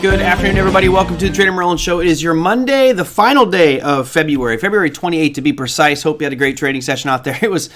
Good afternoon, everybody. Welcome to the TraderMerlin Show. It is your Monday, the final day of February 28th to be precise. Hope you had a great trading session out there. It was,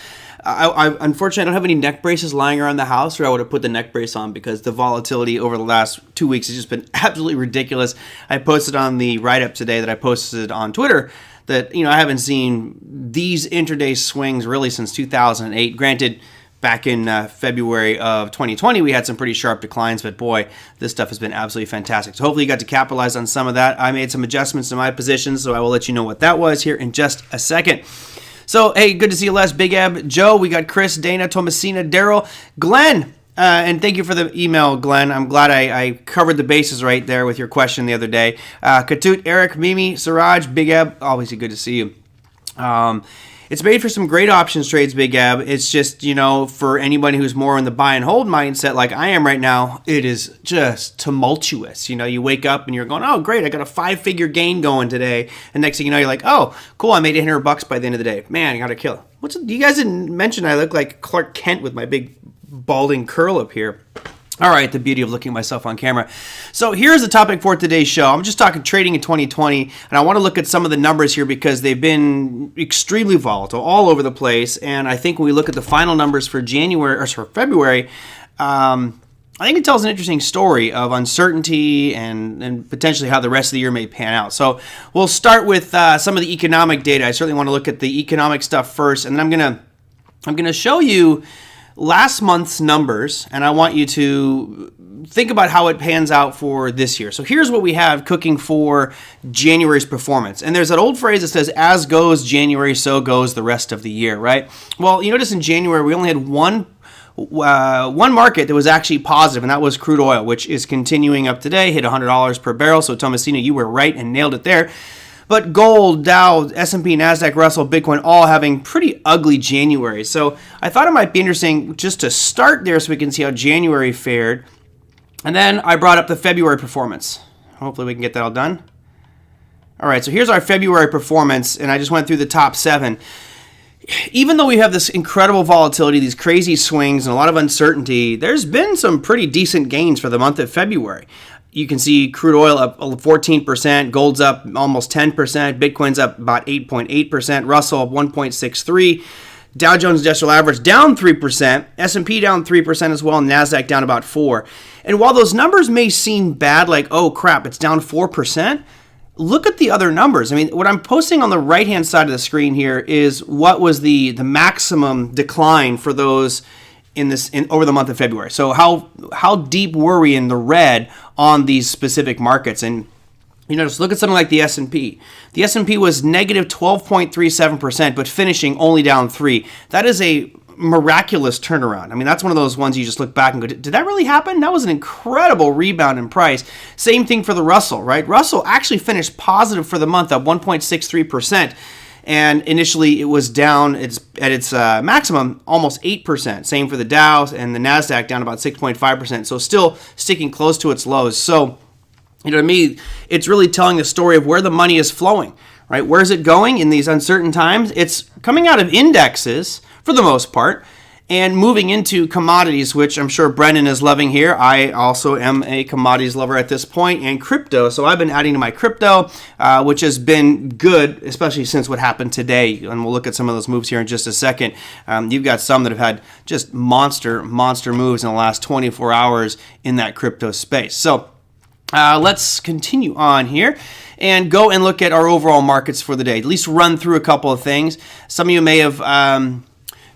unfortunately, I don't have any neck braces lying around the house, or I would have put the neck brace on because the volatility over the last 2 weeks has just been absolutely ridiculous. I posted on the write-up today that I posted on Twitter that, I haven't seen these intraday swings really since 2008. Granted, back in February of 2020, we had some pretty sharp declines, but boy, this stuff has been absolutely fantastic. So hopefully you got to capitalize on some of that. I made some adjustments to my positions, so I will let you know what that was here in just a second. So, hey, good to see you, Les, Big Eb, Joe. We got Chris, Dana, Tomasina, Daryl, Glenn. And thank you for the email, Glenn. I'm glad I covered the bases right there with your question the other day. Katut, Eric, Mimi, Siraj, Big Eb, always good to see you. It's made for some great options trades, Big Ab. It's just, for anybody who's more in the buy and hold mindset like I am right now, it is just tumultuous. You wake up and you're going, oh, great, I got a 5-figure gain going today. And next thing you know, you're like, oh, cool, I made $800 by the end of the day. Man, I got to kill it. You guys didn't mention I look like Clark Kent with my big balding curl up here. All right, the beauty of looking at myself on camera. So here's the topic for today's show. I'm just talking trading in 2020, and I want to look at some of the numbers here because they've been extremely volatile all over the place. And I think when we look at the final numbers for February, I think it tells an interesting story of uncertainty and potentially how the rest of the year may pan out. So we'll start with some of the economic data. I certainly want to look at the economic stuff first, and then I'm gonna show you last month's numbers, and I want you to think about how it pans out for this year. So here's what we have cooking for January's performance. And there's that old phrase that says, as goes January, so goes the rest of the year, right? Well, you notice in January, we only had one market that was actually positive, and that was crude oil, which is continuing up today, hit $100 per barrel. So Tomasina, you were right and nailed it there. But gold, Dow, S&P, NASDAQ, Russell, Bitcoin, all having pretty ugly January. So I thought it might be interesting just to start there so we can see how January fared. And then I brought up the February performance. Hopefully we can get that all done. All right, so here's our February performance, and I just went through the top 7. Even though we have this incredible volatility, these crazy swings, and a lot of uncertainty, there's been some pretty decent gains for the month of February. You can see crude oil up 14%, gold's up almost 10%, Bitcoin's up about 8.8%, Russell up 1.63%, Dow Jones Industrial Average down 3%, S&P down 3% as well, and NASDAQ down about 4%. And while those numbers may seem bad, like, oh crap, it's down 4%, look at the other numbers. I mean, what I'm posting on the right-hand side of the screen here is what was the maximum decline for those in over the month of February. So how deep were we in the red on these specific markets? And just look at something like the S&P. The S&P was negative 12.37%, but finishing only down 3%. That is a miraculous turnaround. I mean, that's one of those ones you just look back and go, did that really happen? That was an incredible rebound in price. Same thing for the Russell, right? Russell actually finished positive for the month, up 1.63%. And initially, it was down at its maximum, almost 8%. Same for the Dow and the NASDAQ, down about 6.5%. So still sticking close to its lows. So, to me, it's really telling the story of where the money is flowing, right? Where is it going in these uncertain times? It's coming out of indexes, for the most part, and moving into commodities, which I'm sure Brendan is loving here. I also am a commodities lover at this point, and crypto. So I've been adding to my crypto, which has been good, especially since what happened today. And we'll look at some of those moves here in just a second. You've got some that have had just monster moves in the last 24 hours in that crypto space. So let's continue on here and go and look at our overall markets for the day. At least run through a couple of things. Some of you may have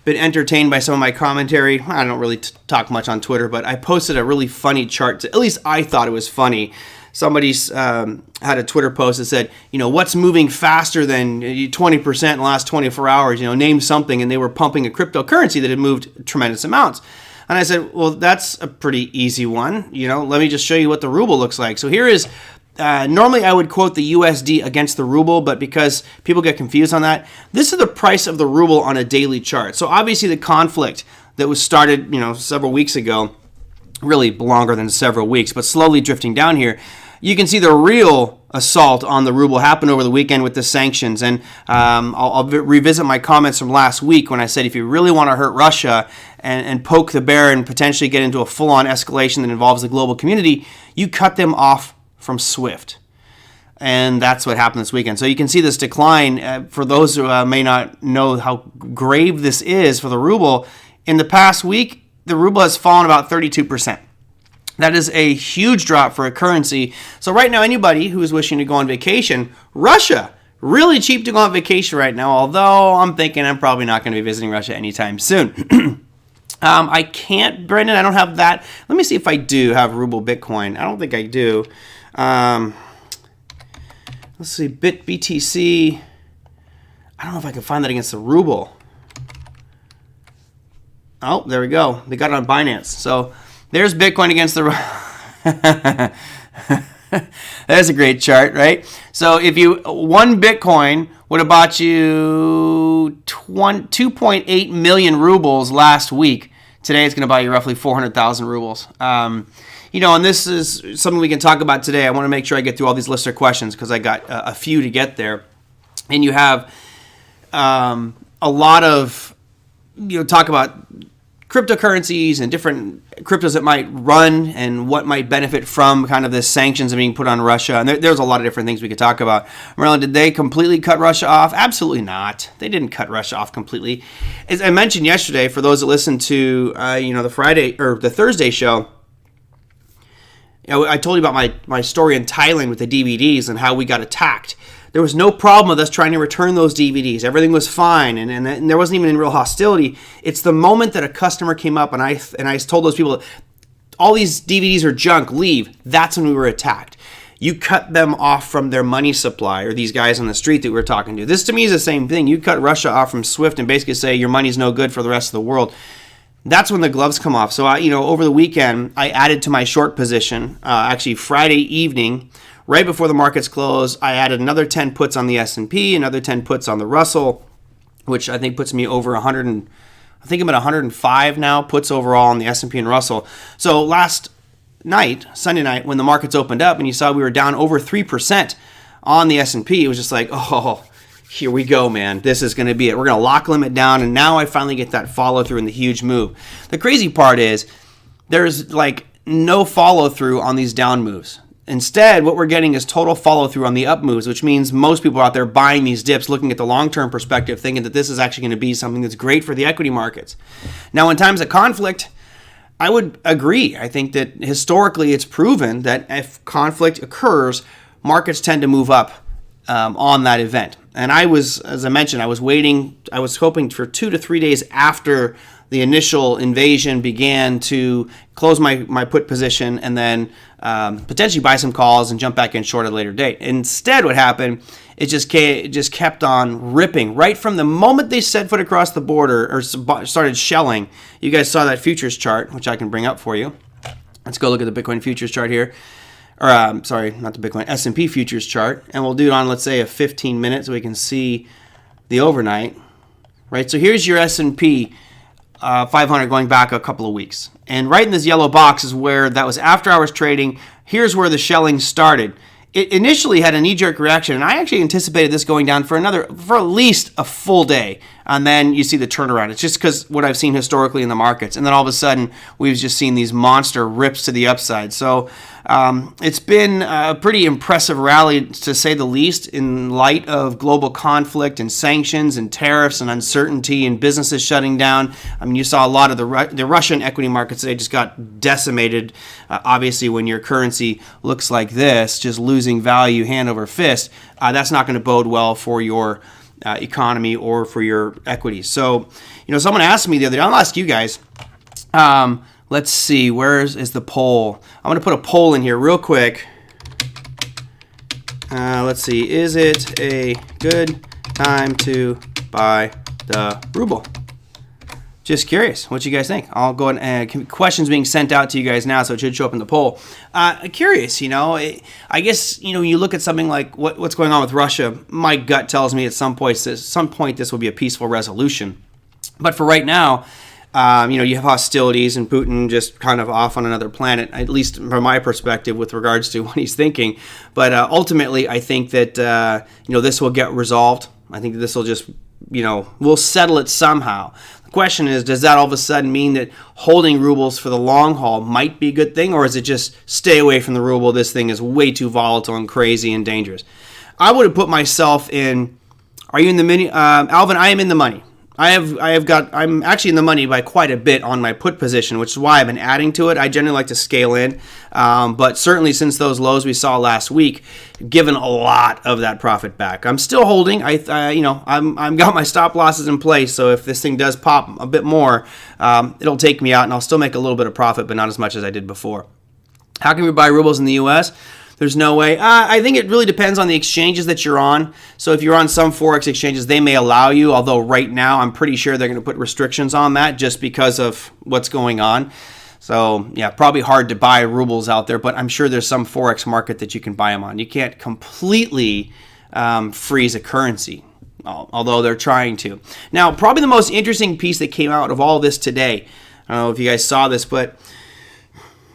been entertained by some of my commentary. I don't really talk much on Twitter, but I posted a really funny chart. At least I thought it was funny. Somebody's had a Twitter post that said, what's moving faster than 20% in the last 24 hours? Name something. And they were pumping a cryptocurrency that had moved tremendous amounts. And I said, well, that's a pretty easy one. Let me just show you what the ruble looks like. So here is normally I would quote the USD against the ruble, but because people get confused on that, this is the price of the ruble on a daily chart. So obviously the conflict that was started, several weeks ago, really longer than several weeks, but slowly drifting down here, you can see the real assault on the ruble happened over the weekend with the sanctions. And I'll revisit my comments from last week when I said if you really want to hurt Russia and poke the bear and potentially get into a full-on escalation that involves the global community, you cut them off from SWIFT. And that's what happened this weekend. So you can see this decline. For those who may not know how grave this is for the ruble, in the past week, the ruble has fallen about 32%. That is a huge drop for a currency. So right now, anybody who is wishing to go on vacation, Russia, really cheap to go on vacation right now, although I'm thinking I'm probably not going to be visiting Russia anytime soon. I can't, Brendan, I don't have that. Let me see if I do have ruble Bitcoin. I don't think I do. Let's see, BTC. I don't know if I can find that against the ruble. Oh, there we go. They got it on Binance. So there's Bitcoin against the That's a great chart, right? So if you, one Bitcoin would have bought you 2.8 million rubles last week. Today it's going to buy you roughly 400,000 rubles. And this is something we can talk about today. I want to make sure I get through all these listener questions because I got a few to get there. And you have a lot of, talk about cryptocurrencies and different cryptos that might run and what might benefit from kind of the sanctions being put on Russia. And there's a lot of different things we could talk about. Merlin, did they completely cut Russia off? Absolutely not. They didn't cut Russia off completely. As I mentioned yesterday, for those that listened to, the Friday or the Thursday show, I told you about my story in Thailand with the DVDs and how we got attacked. There was no problem with us trying to return those DVDs. Everything was fine, and there wasn't even any real hostility. It's the moment that a customer came up and I told those people, all these DVDs are junk, leave. That's when we were attacked. You cut them off from their money supply, or these guys on the street that we were talking to. This to me is the same thing. You cut Russia off from SWIFT and basically say your money's no good for the rest of the world. That's when the gloves come off. So, over the weekend, I added to my short position, actually Friday evening, right before the markets closed, I added another 10 puts on the S&P, another 10 puts on the Russell, which I think puts me over 100, I think I'm at 105 now, puts overall on the S&P and Russell. So last night, Sunday night, when the markets opened up and you saw we were down over 3% on the S&P, it was just like, oh, here we go, man. This is going to be it. We're going to lock limit down, and now I finally get that follow-through in the huge move. The crazy part is there's like no follow-through on these down moves. Instead, what we're getting is total follow-through on the up moves, which means most people are out there buying these dips, looking at the long-term perspective, thinking that this is actually going to be something that's great for the equity markets. Now, in times of conflict, I would agree. I think that historically it's proven that if conflict occurs, markets tend to move up on that event. And I was, as I mentioned, I was hoping for 2 to 3 days after the initial invasion began to close my put position and then potentially buy some calls and jump back in short at a later date. Instead, what happened, it just kept on ripping. Right from the moment they set foot across the border or started shelling, you guys saw that futures chart, which I can bring up for you. Let's go look at the Bitcoin futures chart here. Or, sorry, not the Bitcoin, S&P futures chart. And we'll do it on, let's say, a 15 minutes so we can see the overnight. Right, so here's your S&P 500 going back a couple of weeks. And right in this yellow box is where that was after hours trading. Here's where the shelling started. It initially had a knee-jerk reaction, and I actually anticipated this going down for at least a full day. And then you see the turnaround. It's just because what I've seen historically in the markets. And then all of a sudden, we've just seen these monster rips to the upside. So it's been a pretty impressive rally, to say the least, in light of global conflict and sanctions and tariffs and uncertainty and businesses shutting down. I mean, you saw a lot of the Russian equity markets today just got decimated. Obviously, when your currency looks like this, just losing value hand over fist, that's not going to bode well for your economy or for your equities. So, someone asked me the other day, I'll ask you guys, let's see, where is the poll? I'm going to put a poll in here real quick. Let's see, is it a good time to buy the ruble? Just curious what you guys think. I'll go and questions being sent out to you guys now, so it should show up in the poll. Curious, I guess, when you look at something like what's going on with Russia, my gut tells me at some point this will be a peaceful resolution. But for right now, you have hostilities and Putin just kind of off on another planet, at least from my perspective with regards to what he's thinking. But ultimately, I think that, this will get resolved. I think this will just we'll settle it somehow. The question is, does that all of a sudden mean that holding rubles for the long haul might be a good thing, or is it just stay away from the ruble? This thing is way too volatile and crazy and dangerous. I would have put myself in. Are you in the mini, Alvin? I am in the money. I'm actually in the money by quite a bit on my put position, which is why I've been adding to it. I generally like to scale in, but certainly since those lows we saw last week, given a lot of that profit back. I'm still holding. I'm got my stop losses in place, so if this thing does pop a bit more, it'll take me out, and I'll still make a little bit of profit, but not as much as I did before. How can we buy rubles in the U.S.? There's no way. I think it really depends on the exchanges that you're on. So if you're on some Forex exchanges, they may allow you, although right now I'm pretty sure they're going to put restrictions on that just because of what's going on. So yeah, probably hard to buy rubles out there, but I'm sure there's some Forex market that you can buy them on. You can't completely freeze a currency, although they're trying to. Now, probably the most interesting piece that came out of all this today, I don't know if you guys saw this, but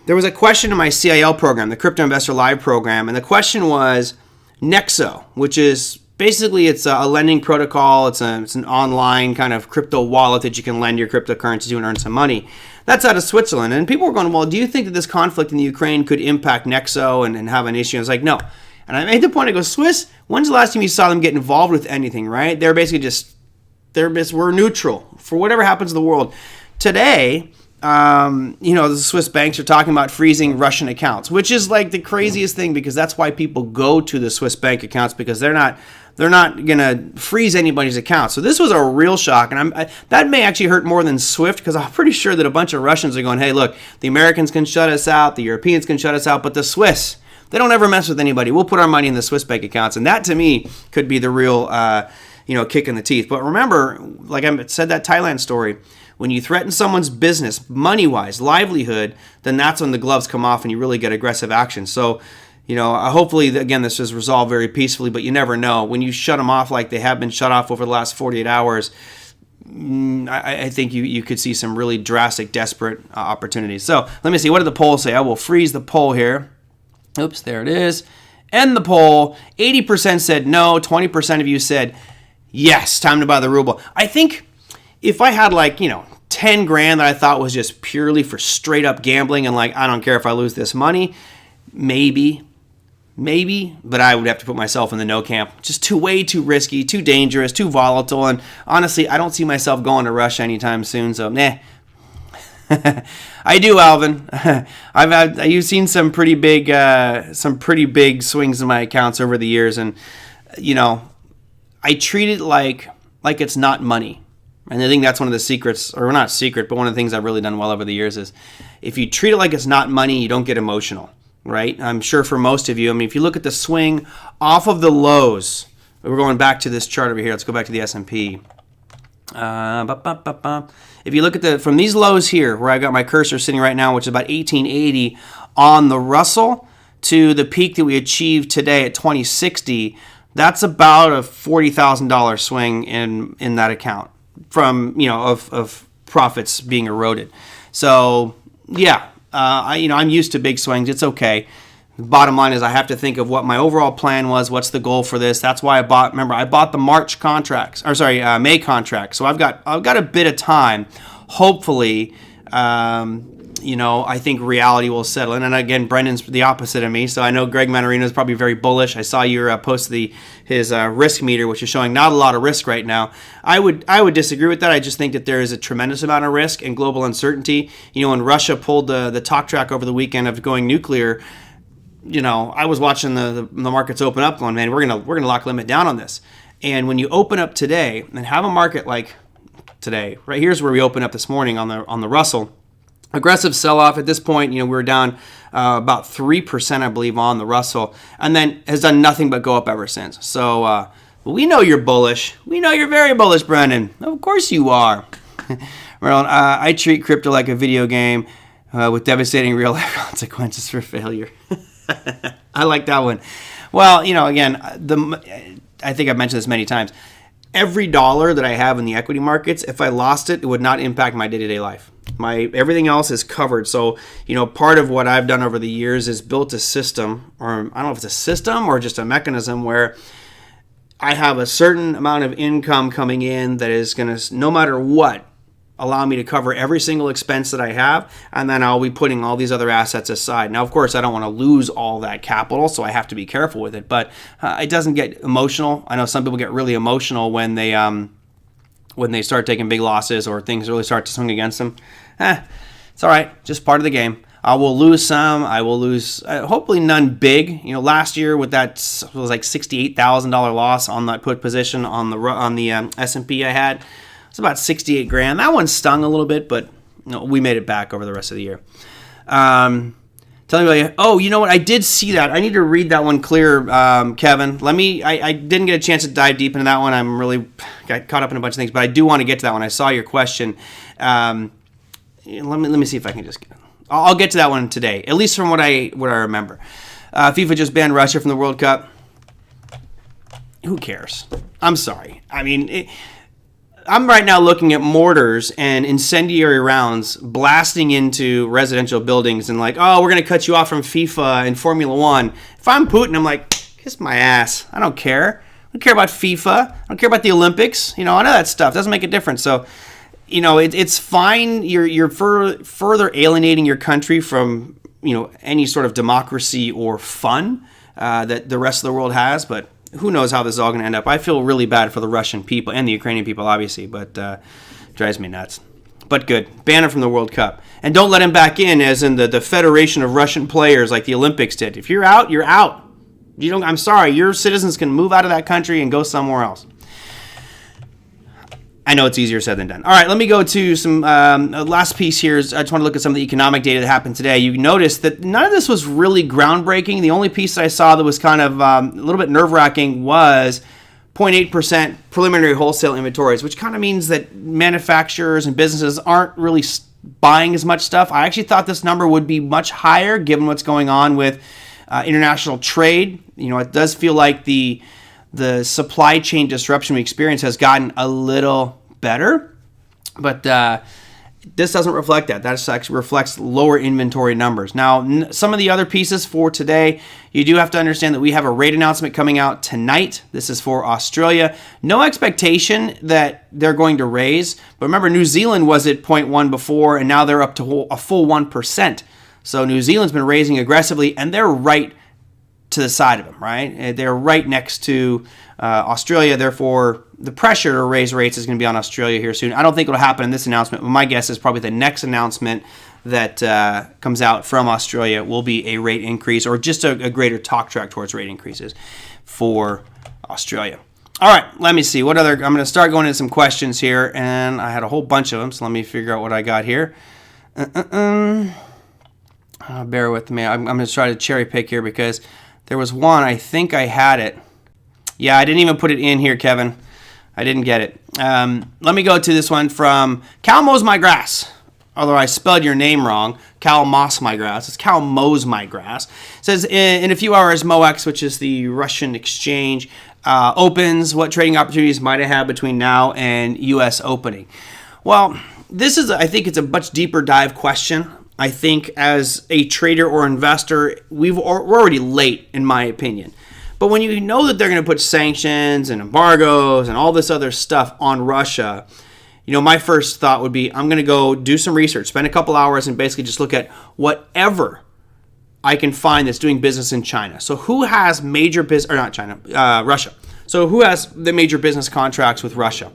there was a question in my CIL program, the Crypto Investor Live program, and the question was Nexo, which is basically it's a lending protocol. It's an online kind of crypto wallet that you can lend your cryptocurrency to and earn some money. That's out of Switzerland. And people were going, well, do you think that this conflict in the Ukraine could impact Nexo and have an issue? I was like, no. And I made the point, I go, Swiss, when's the last time you saw them get involved with anything, right? They're basically we're neutral for whatever happens in the world. Today, the Swiss banks are talking about freezing Russian accounts, which is like the craziest thing, because that's why people go to the Swiss bank accounts, because they're not going to freeze anybody's account. So this was a real shock, and that may actually hurt more than SWIFT, because I'm pretty sure that a bunch of Russians are going, hey, look, the Americans can shut us out, the Europeans can shut us out, but the Swiss, they don't ever mess with anybody. We'll put our money in the Swiss bank accounts, and that to me could be the real kick in the teeth. But remember, like I said, that Thailand story, when you threaten someone's business, money-wise, livelihood, then that's when the gloves come off and you really get aggressive action. So, hopefully, again, this is resolved very peacefully, but you never know. When you shut them off like they have been shut off over the last 48 hours, I think you could see some really drastic, desperate opportunities. So let me see. What did the poll say? I will freeze the poll here. Oops, there it is. End the poll. 80% said no. 20% of you said yes, time to buy the ruble. I think if I had 10 grand that I thought was just purely for straight up gambling and I don't care if I lose this money, maybe, but I would have to put myself in the no camp. Just way too risky, too dangerous, too volatile, and honestly, I don't see myself going to Russia anytime soon, so nah. I do, Alvin. You've seen some pretty big swings in my accounts over the years, and I treat it like it's not money. And I think that's one of the secrets, or not secret, but one of the things I've really done well over the years is if you treat it like it's not money, you don't get emotional, right? I'm sure for most of you, if you look at the swing off of the lows, we're going back to this chart over here. Let's go back to the S&P. If you look at from these lows here, where I got my cursor sitting right now, which is about 1880 on the Russell, to the peak that we achieved today at 2060, that's about a $40,000 swing in that account from of profits being eroded. So yeah, I'm used to big swings. It's okay. Bottom line is I have to think of what my overall plan was. What's the goal for this? That's why I bought the March contracts, May contracts. So I've got a bit of time. Hopefully, I think reality will settle in. And again, Brendan's the opposite of me. So I know Greg Manarino is probably very bullish. I saw your post his risk meter, which is showing not a lot of risk right now. I would disagree with that. I just think that there is a tremendous amount of risk and global uncertainty. When Russia pulled the talk track over the weekend of going nuclear, I was watching the markets open up going, man, we're gonna lock limit down on this. And when you open up today and have a market like today, right here's where we open up this morning on the Russell, aggressive sell-off at this point. We were down about 3%, I believe, on the Russell, and then has done nothing but go up ever since. So we know you're bullish. We know you're very bullish, Brendan. Of course you are. Merlin, I treat crypto like a video game with devastating real-life consequences for failure. I like that one. Well, again, I think I've mentioned this many times. Every dollar that I have in the equity markets, if I lost it, it would not impact my day-to-day life. Everything else is covered. So, part of what I've done over the years is built a system, or I don't know if it's a system or just a mechanism where I have a certain amount of income coming in that is going to, no matter what, allow me to cover every single expense that I have, and then I'll be putting all these other assets aside. Now, of course, I don't want to lose all that capital, so I have to be careful with it, but it doesn't get emotional. I know some people get really emotional when they start taking big losses or things really start to swing against them. It's all right, just part of the game. I will lose some. I will lose, hopefully none big. Last year with that, it was like $68,000 loss on that put position on the S&P I had. It's about 68 grand. That one stung a little bit, but we made it back over the rest of the year. Tell me about, oh, you know what? I did see that. I need to read that one clear, Kevin. I didn't get a chance to dive deep into that one. I'm really got caught up in a bunch of things, but I do want to get to that one. I saw your question. Let me see if I can just. I'll get to that one today, at least from what I remember. FIFA just banned Russia from the World Cup. Who cares? I'm sorry. I mean, I'm right now looking at mortars and incendiary rounds blasting into residential buildings and like, oh, we're going to cut you off from FIFA and Formula One. If I'm Putin, I'm like, kiss my ass. I don't care. I don't care about FIFA. I don't care about the Olympics. I know that stuff. It doesn't make a difference. So, it's fine. You're further alienating your country from, any sort of democracy or fun that the rest of the world has, but who knows how this is all going to end up. I feel really bad for the Russian people and the Ukrainian people, obviously, but drives me nuts. But good. Ban him from the World Cup. And don't let him back in, as in the Federation of Russian Players like the Olympics did. If you're out, you're out. I'm sorry. Your citizens can move out of that country and go somewhere else. I know it's easier said than done. All right, let me go to some last piece here. I just want to look at some of the economic data that happened today. You noticed that none of this was really groundbreaking. The only piece that I saw that was kind of a little bit nerve-wracking was 0.8% preliminary wholesale inventories, which kind of means that manufacturers and businesses aren't really buying as much stuff. I actually thought this number would be much higher given what's going on with international trade. It does feel like the supply chain disruption we experience has gotten a little better, but this doesn't reflect that. That actually reflects lower inventory numbers. Now, some of the other pieces for today, you do have to understand that we have a rate announcement coming out tonight. This is for Australia. No expectation that they're going to raise, but remember, New Zealand was at 0.1 before, and now they're up to a full 1%. So New Zealand's been raising aggressively, and they're right to the side of them, right? They're right next to Australia. Therefore, the pressure to raise rates is going to be on Australia here soon. I don't think it'll happen in this announcement, but my guess is probably the next announcement that comes out from Australia will be a rate increase or just a greater talk track towards rate increases for Australia. All right, let me see. What other? I'm going to start going into some questions here, and I had a whole bunch of them, so let me figure out what I got here. Bear with me. I'm going to try to cherry pick here because there was one, I think I had it. Yeah, I didn't even put it in here, Kevin. I didn't get it. Let me go to this one from Cal Mows My Grass. Although I spelled your name wrong. Cal Moss My Grass. It's Cal Mows My Grass. It says, in a few hours, MOEX, which is the Russian exchange, opens. What trading opportunities might I have between now and U.S. opening? Well, I think it's a much deeper dive question. I think as a trader or investor, we're already late, in my opinion. But when you know that they're going to put sanctions and embargoes and all this other stuff on Russia, my first thought would be, I'm going to go do some research, spend a couple hours and basically just look at whatever I can find that's doing business in China. So who has major business, or not China, Russia. So who has the major business contracts with Russia?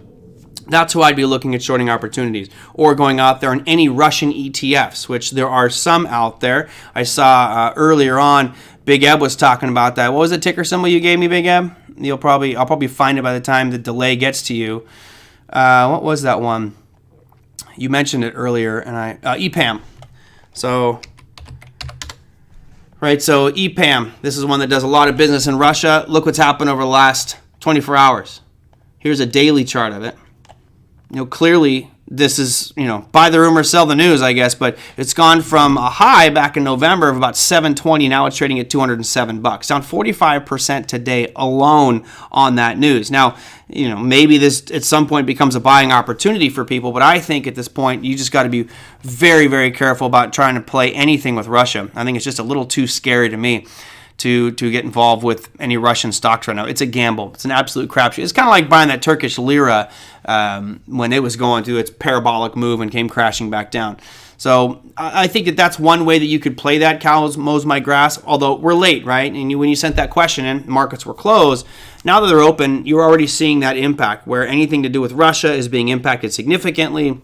That's who I'd be looking at shorting opportunities, or going out there on any Russian ETFs, which there are some out there. I saw earlier on, Big Eb was talking about that. What was the ticker symbol you gave me, Big Eb? I'll probably find it by the time the delay gets to you. What was that one? You mentioned it earlier, and EPAM. So EPAM. This is one that does a lot of business in Russia. Look what's happened over the last 24 hours. Here's a daily chart of it. Clearly this is, buy the rumor, sell the news, I guess, but it's gone from a high back in November of about $720. Now it's trading at $207, down 45% today alone on that news. Now, maybe this at some point becomes a buying opportunity for people, but I think at this point you just got to be very, very careful about trying to play anything with Russia. I think it's just a little too scary to me to get involved with any Russian stocks right now. It's a gamble. It's an absolute crapshoot. It's kind of like buying that Turkish lira when it was going through its parabolic move and came crashing back down. So I think that that's one way that you could play that. Cows mows my grass, although we're late, right? And when you sent that question in, markets were closed. Now that they're open, you're already seeing that impact where anything to do with Russia is being impacted significantly,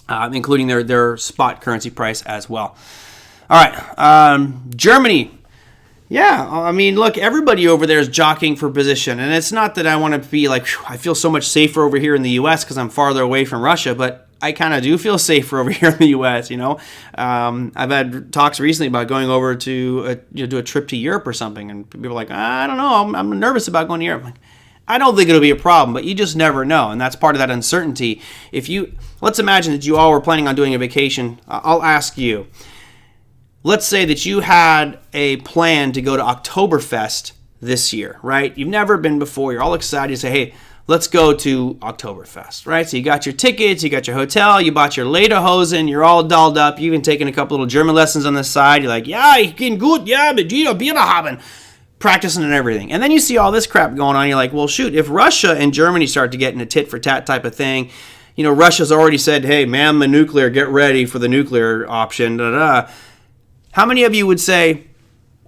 including their spot currency price as well. All right, Germany. Yeah, I mean, look, everybody over there is jockeying for position. And it's not that I want to be like, I feel so much safer over here in the U.S. because I'm farther away from Russia, but I kind of do feel safer over here in the U.S., you know. I've had talks recently about going over to do a trip to Europe or something, and people are like, I don't know, I'm nervous about going to Europe. I'm like, I don't think it'll be a problem, but you just never know, and that's part of that uncertainty. Let's imagine that you all were planning on doing a vacation. I'll ask you. Let's say that you had a plan to go to Oktoberfest this year, right? You've never been before. You're all excited. You say, hey, let's go to Oktoberfest, right? So you got your tickets, you got your hotel, you bought your lederhosen, you're all dolled up. You've even taken a couple little German lessons on the side. You're like, yeah, ich bin gut, ja, mit jeder Bier haben. Practicing and everything. And then you see all this crap going on. You're like, well, shoot, if Russia and Germany start to get in a tit-for-tat type of thing, you know, Russia's already said, hey, man, the nuclear, get ready for the nuclear option, da-da. How many of you would say,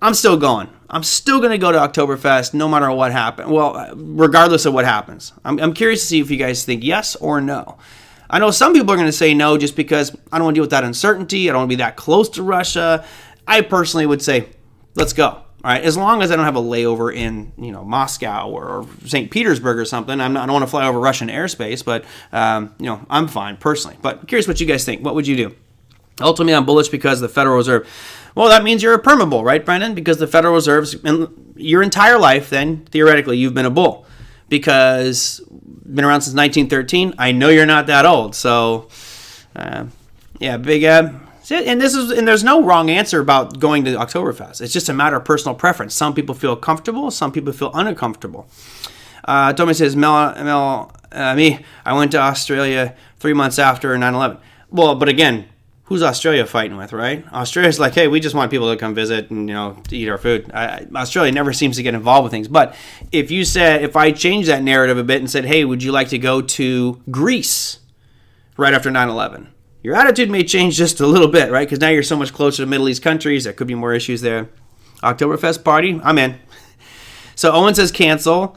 I'm still going? I'm still going to go to Oktoberfest no matter what happens. Well, regardless of what happens. I'm curious to see if you guys think yes or no. I know some people are going to say no just because I don't want to deal with that uncertainty. I don't want to be that close to Russia. I personally would say, let's go. All right, as long as I don't have a layover in, you know, Moscow or St. Petersburg or something. I don't want to fly over Russian airspace, but you know, I'm fine personally. But I'm curious what you guys think. What would you do? Ultimately, I'm bullish because the Federal Reserve. Well, that means you're a perma bull, right, Brendan? Because the Federal Reserve's your entire life, then theoretically you've been a bull, because been around since 1913. I know you're not that old, so yeah, big. And there's no wrong answer about going to Oktoberfest. It's just a matter of personal preference. Some people feel comfortable, some people feel uncomfortable. Tommy says, me, I went to Australia 3 months after 9/11. Well, but again, who's Australia fighting with, right? Australia's like, hey, we just want people to come visit and, you know, to eat our food. Australia never seems to get involved with things. But if I change that narrative a bit and said, hey, would you like to go to Greece right after 9/11? Your attitude may change just a little bit, right? Because now you're so much closer to Middle East countries. There could be more issues there. Oktoberfest party, I'm in. So Owen says cancel.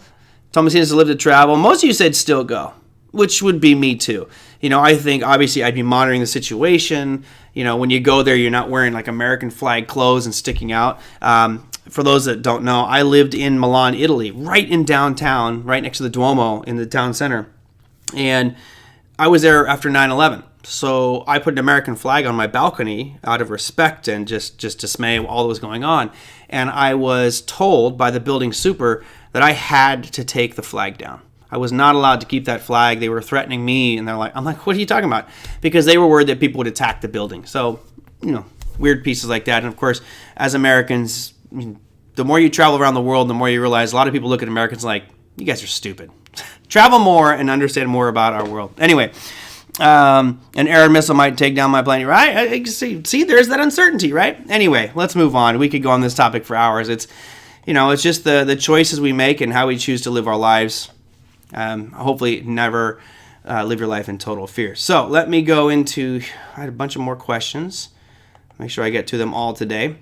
Thomas says to live to travel. Most of you said still go, which would be me too. You know, I think obviously I'd be monitoring the situation. You know, when you go there, you're not wearing like American flag clothes and sticking out. For those that don't know, I lived in Milan, Italy, right in downtown, right next to the Duomo in the town center. And I was there after 9/11. So I put an American flag on my balcony out of respect and just dismay all that was going on. And I was told by the building super that I had to take the flag down. I was not allowed to keep that flag. They were threatening me, and I'm like, what are you talking about? Because they were worried that people would attack the building. So, you know, weird pieces like that. And of course, as Americans, I mean, the more you travel around the world, the more you realize a lot of people look at Americans like, you guys are stupid. Travel more and understand more about our world. Anyway, an air missile might take down my plane, right? I see, there's that uncertainty, right? Anyway, let's move on. We could go on this topic for hours. It's, you know, it's just the choices we make and how we choose to live our lives. Hopefully never live your life in total fear. So let me go into, I had a bunch of more questions. Make sure I get to them all today.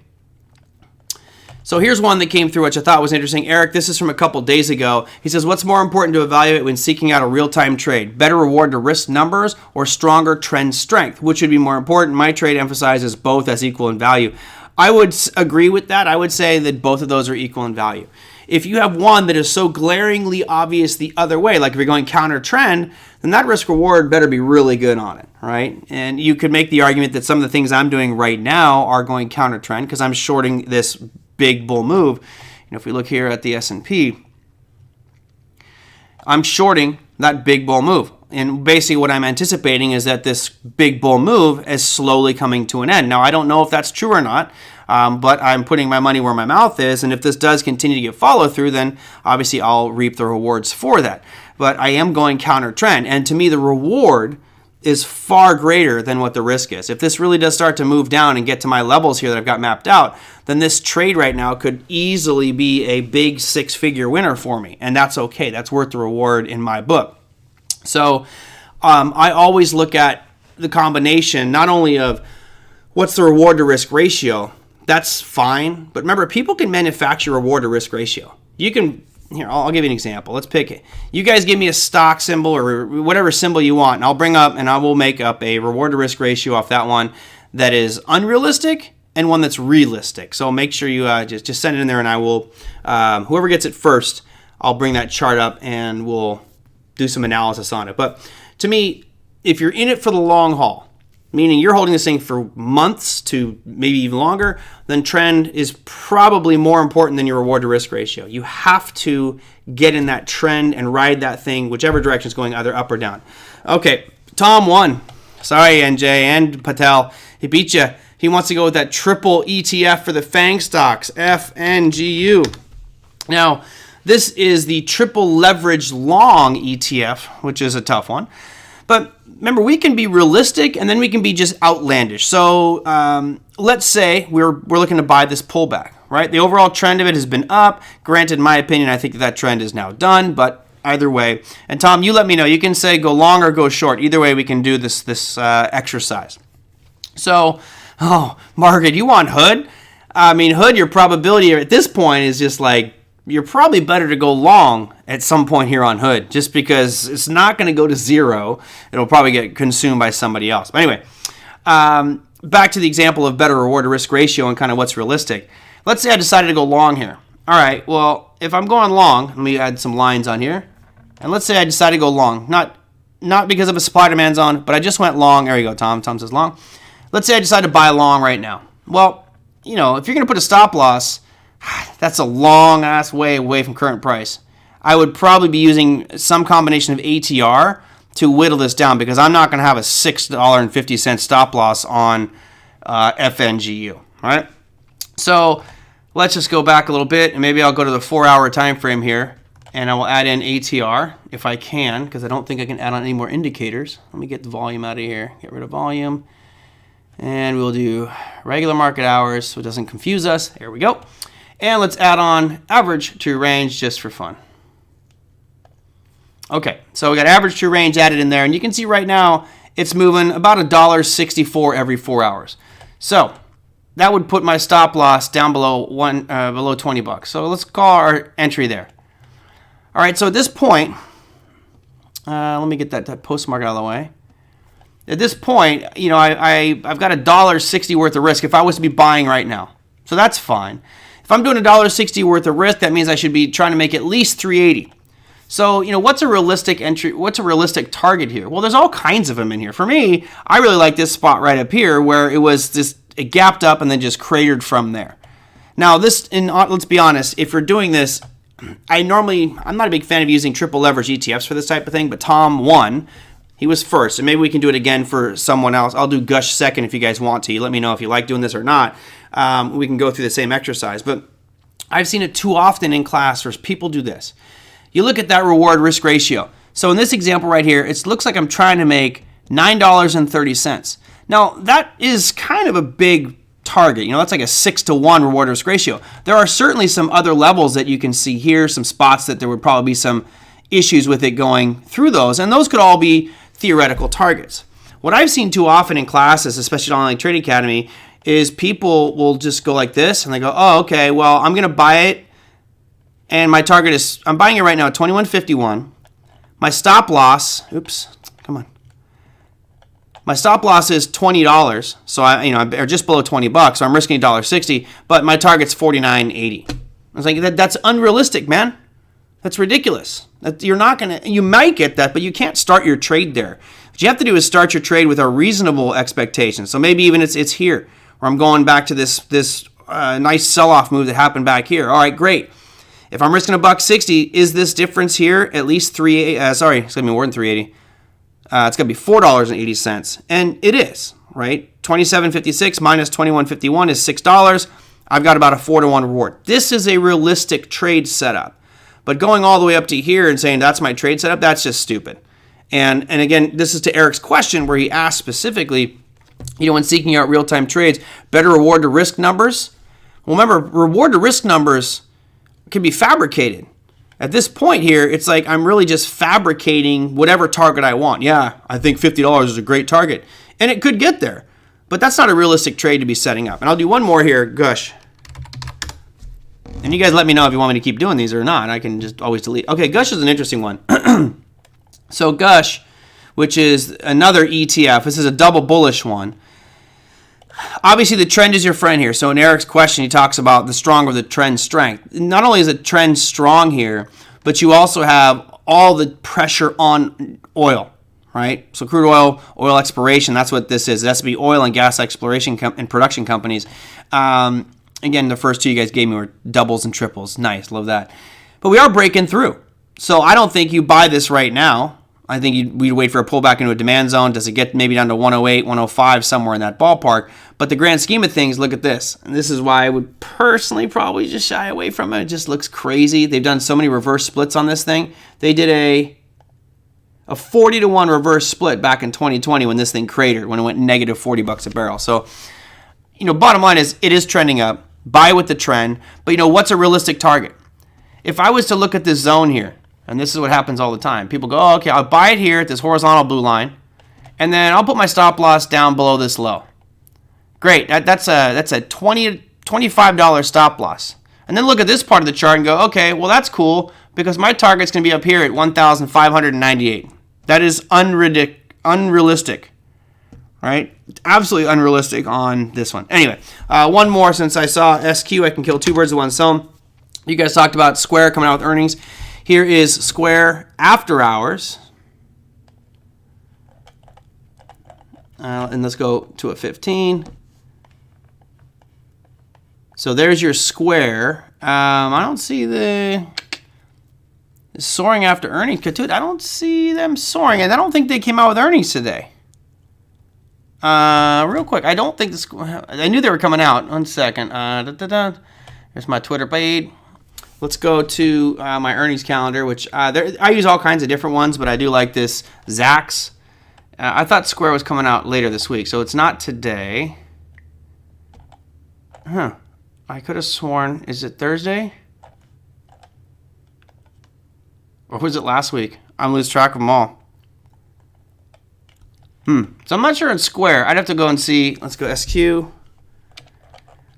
So here's one that came through, which I thought was interesting. Eric, this is from a couple days ago. He says, what's more important to evaluate when seeking out a real-time trade? Better reward to risk numbers or stronger trend strength? Which would be more important? My trade emphasizes both as equal in value. I would agree with that. I would say that both of those are equal in value. If you have one that is so glaringly obvious the other way, like if you're going counter trend, then that risk reward better be really good on it, right? And you could make the argument that some of the things I'm doing right now are going counter trend because I'm shorting this big bull move. You know, if we look here at the S&P, I'm shorting that big bull move. And basically what I'm anticipating is that this big bull move is slowly coming to an end. Now, I don't know if that's true or not, but I'm putting my money where my mouth is. And if this does continue to get follow through, then obviously I'll reap the rewards for that. But I am going counter trend. And to me, the reward is far greater than what the risk is. If this really does start to move down and get to my levels here that I've got mapped out, then this trade right now could easily be a big six-figure winner for me. And that's okay. That's worth the reward in my book. So I always look at the combination not only of what's the reward to risk ratio. That's fine. But remember, people can manufacture reward to risk ratio. You can, here, I'll give you an example. Let's pick it. You guys give me a stock symbol or whatever symbol you want, and I'll bring up and I will make up a reward to risk ratio off that one that is unrealistic and one that's realistic. So make sure you just send it in there, and I will, whoever gets it first, I'll bring that chart up and we'll do some analysis on it. But to me, if you're in it for the long haul, meaning you're holding this thing for months to maybe even longer, then trend is probably more important than your reward to risk ratio. You have to get in that trend and ride that thing, whichever direction is going, either up or down. Okay, Tom won. Sorry, NJ and Patel. He beat you. He wants to go with that triple ETF for the FANG stocks, FNGU. Now, this is the triple leverage long ETF, which is a tough one. But remember, we can be realistic and then we can be just outlandish. So let's say we're looking to buy this pullback, right? The overall trend of it has been up. Granted, in my opinion, I think that trend is now done, but either way. And Tom, you let me know. You can say go long or go short. Either way, we can do this exercise. So, Margaret, you want Hood? I mean, Hood, your probability at this point is just like, you're probably better to go long at some point here on Hood, just because it's not going to go to zero. It'll probably get consumed by somebody else. But anyway, back to the example of better reward to risk ratio and kind of what's realistic. Let's say I decided to go long here. All right, well, if I'm going long, let me add some lines on here. And let's say I decided to go long, not because of a supply demand zone, but I just went long. There you go, Tom. Tom says long. Let's say I decide to buy long right now. Well, if you're going to put a stop loss, that's a long ass way away from current price. I would probably be using some combination of ATR to whittle this down, because I'm not going to have a $6.50 stop loss on FNGU. All right. So let's just go back a little bit, and maybe I'll go to the 4-hour time frame here, and I will add in ATR if I can, because I don't think I can add on any more indicators. Let me get the volume out of here. Get rid of volume. And we'll do regular market hours so it doesn't confuse us. There we go. And let's add on average true range just for fun. Okay, so we got average true range added in there, and you can see right now it's moving about $1.64 every 4 hours. So that would put my stop loss down below below $20. So let's call our entry there. All right, so at this point, let me get that post market out of the way. At this point, I've got $1.60 worth of risk if I was to be buying right now. So that's fine. If I'm doing $1.60 worth of risk, that means I should be trying to make at least $3.80. So, what's a realistic entry? What's a realistic target here? Well, there's all kinds of them in here. For me, I really like this spot right up here where it gapped up and then just cratered from there. Now, let's be honest, if you're doing this, I'm not a big fan of using triple leverage ETFs for this type of thing, but Tom won. He was first, and maybe we can do it again for someone else. I'll do Gush second if you guys want to. You let me know if you like doing this or not. We can go through the same exercise. But I've seen it too often in class where people do this. You look at that reward risk ratio. So in this example right here, it looks like I'm trying to make $9.30. Now, that is kind of a big target. That's like a 6-to-1 reward risk ratio. There are certainly some other levels that you can see here, some spots that there would probably be some issues with it going through those, and those could all be theoretical targets. What I've seen too often in classes, especially at Online Trading Academy, is people will just go like this, and they go, oh, okay, well, I'm going to buy it, and my target is, I'm buying it right now at $21.51. My stop loss, my stop loss is $20, so or just below $20, so I'm risking $1.60, but my target's $49.80. I was like, that's unrealistic, man. That's ridiculous. You might get that, but you can't start your trade there. What you have to do is start your trade with a reasonable expectation. So maybe even it's here, where I'm going back to this nice sell-off move that happened back here. All right, great. If I'm risking $1.60, is this difference here at least it's going to be more than $3.80. It's going to be $4.80, and it is, right? $27.56 minus $21.51 is $6. I've got about a 4-to-1 reward. This is a realistic trade setup. But going all the way up to here and saying that's my trade setup, that's just stupid. And again, this is to Eric's question where he asked specifically, when seeking out real-time trades, better reward to risk numbers. Well, remember, reward to risk numbers can be fabricated. At this point here, it's like I'm really just fabricating whatever target I want. Yeah, I think $50 is a great target. And it could get there. But that's not a realistic trade to be setting up. And I'll do one more here, Gush. And you guys let me know if you want me to keep doing these or not. I can just always delete. Okay, Gush is an interesting one. So Gush, which is another ETF. This is a double bullish one. Obviously, the trend is your friend here. So in Eric's question, he talks about the stronger the trend strength. Not only is the trend strong here, but you also have all the pressure on oil, right? So crude oil, oil exploration, that's what this is. It has to be oil and gas exploration and production companies. Again, the first two you guys gave me were doubles and triples. Nice, love that. But we are breaking through. So I don't think you buy this right now. I think we'd wait for a pullback into a demand zone. Does it get maybe down to 108, 105, somewhere in that ballpark? But the grand scheme of things, look at this. And this is why I would personally probably just shy away from it. It just looks crazy. They've done so many reverse splits on this thing. They did a 40-to-1 reverse split back in 2020 when this thing cratered, when it went negative $40 a barrel. So, bottom line is it is trending up. Buy with the trend. But, what's a realistic target? If I was to look at this zone here, and this is what happens all the time. People go, oh, okay, I'll buy it here at this horizontal blue line, and then I'll put my stop loss down below this low. Great, that's a $25 stop loss. And then look at this part of the chart and go, okay, well that's cool because my target's going to be up here at 1,598. That is unrealistic, right? Absolutely unrealistic on this one. Anyway, one more since I saw SQ. I can kill two birds with one stone. You guys talked about Square coming out with earnings. Here is Square after hours. And let's go to a 15. So there's your Square. I don't see the soaring after earnings. I don't see them soaring. And I don't think they came out with earnings today. Real quick. I don't think I knew they were coming out. 1 second. There's my Twitter page. Let's go to my earnings calendar, which I use all kinds of different ones, but I do like this Zacks. I thought Square was coming out later this week, so it's not today. I could have sworn, is it Thursday? Or was it last week? I'm losing track of them all. So I'm not sure in Square. I'd have to go and see. Let's go SQ.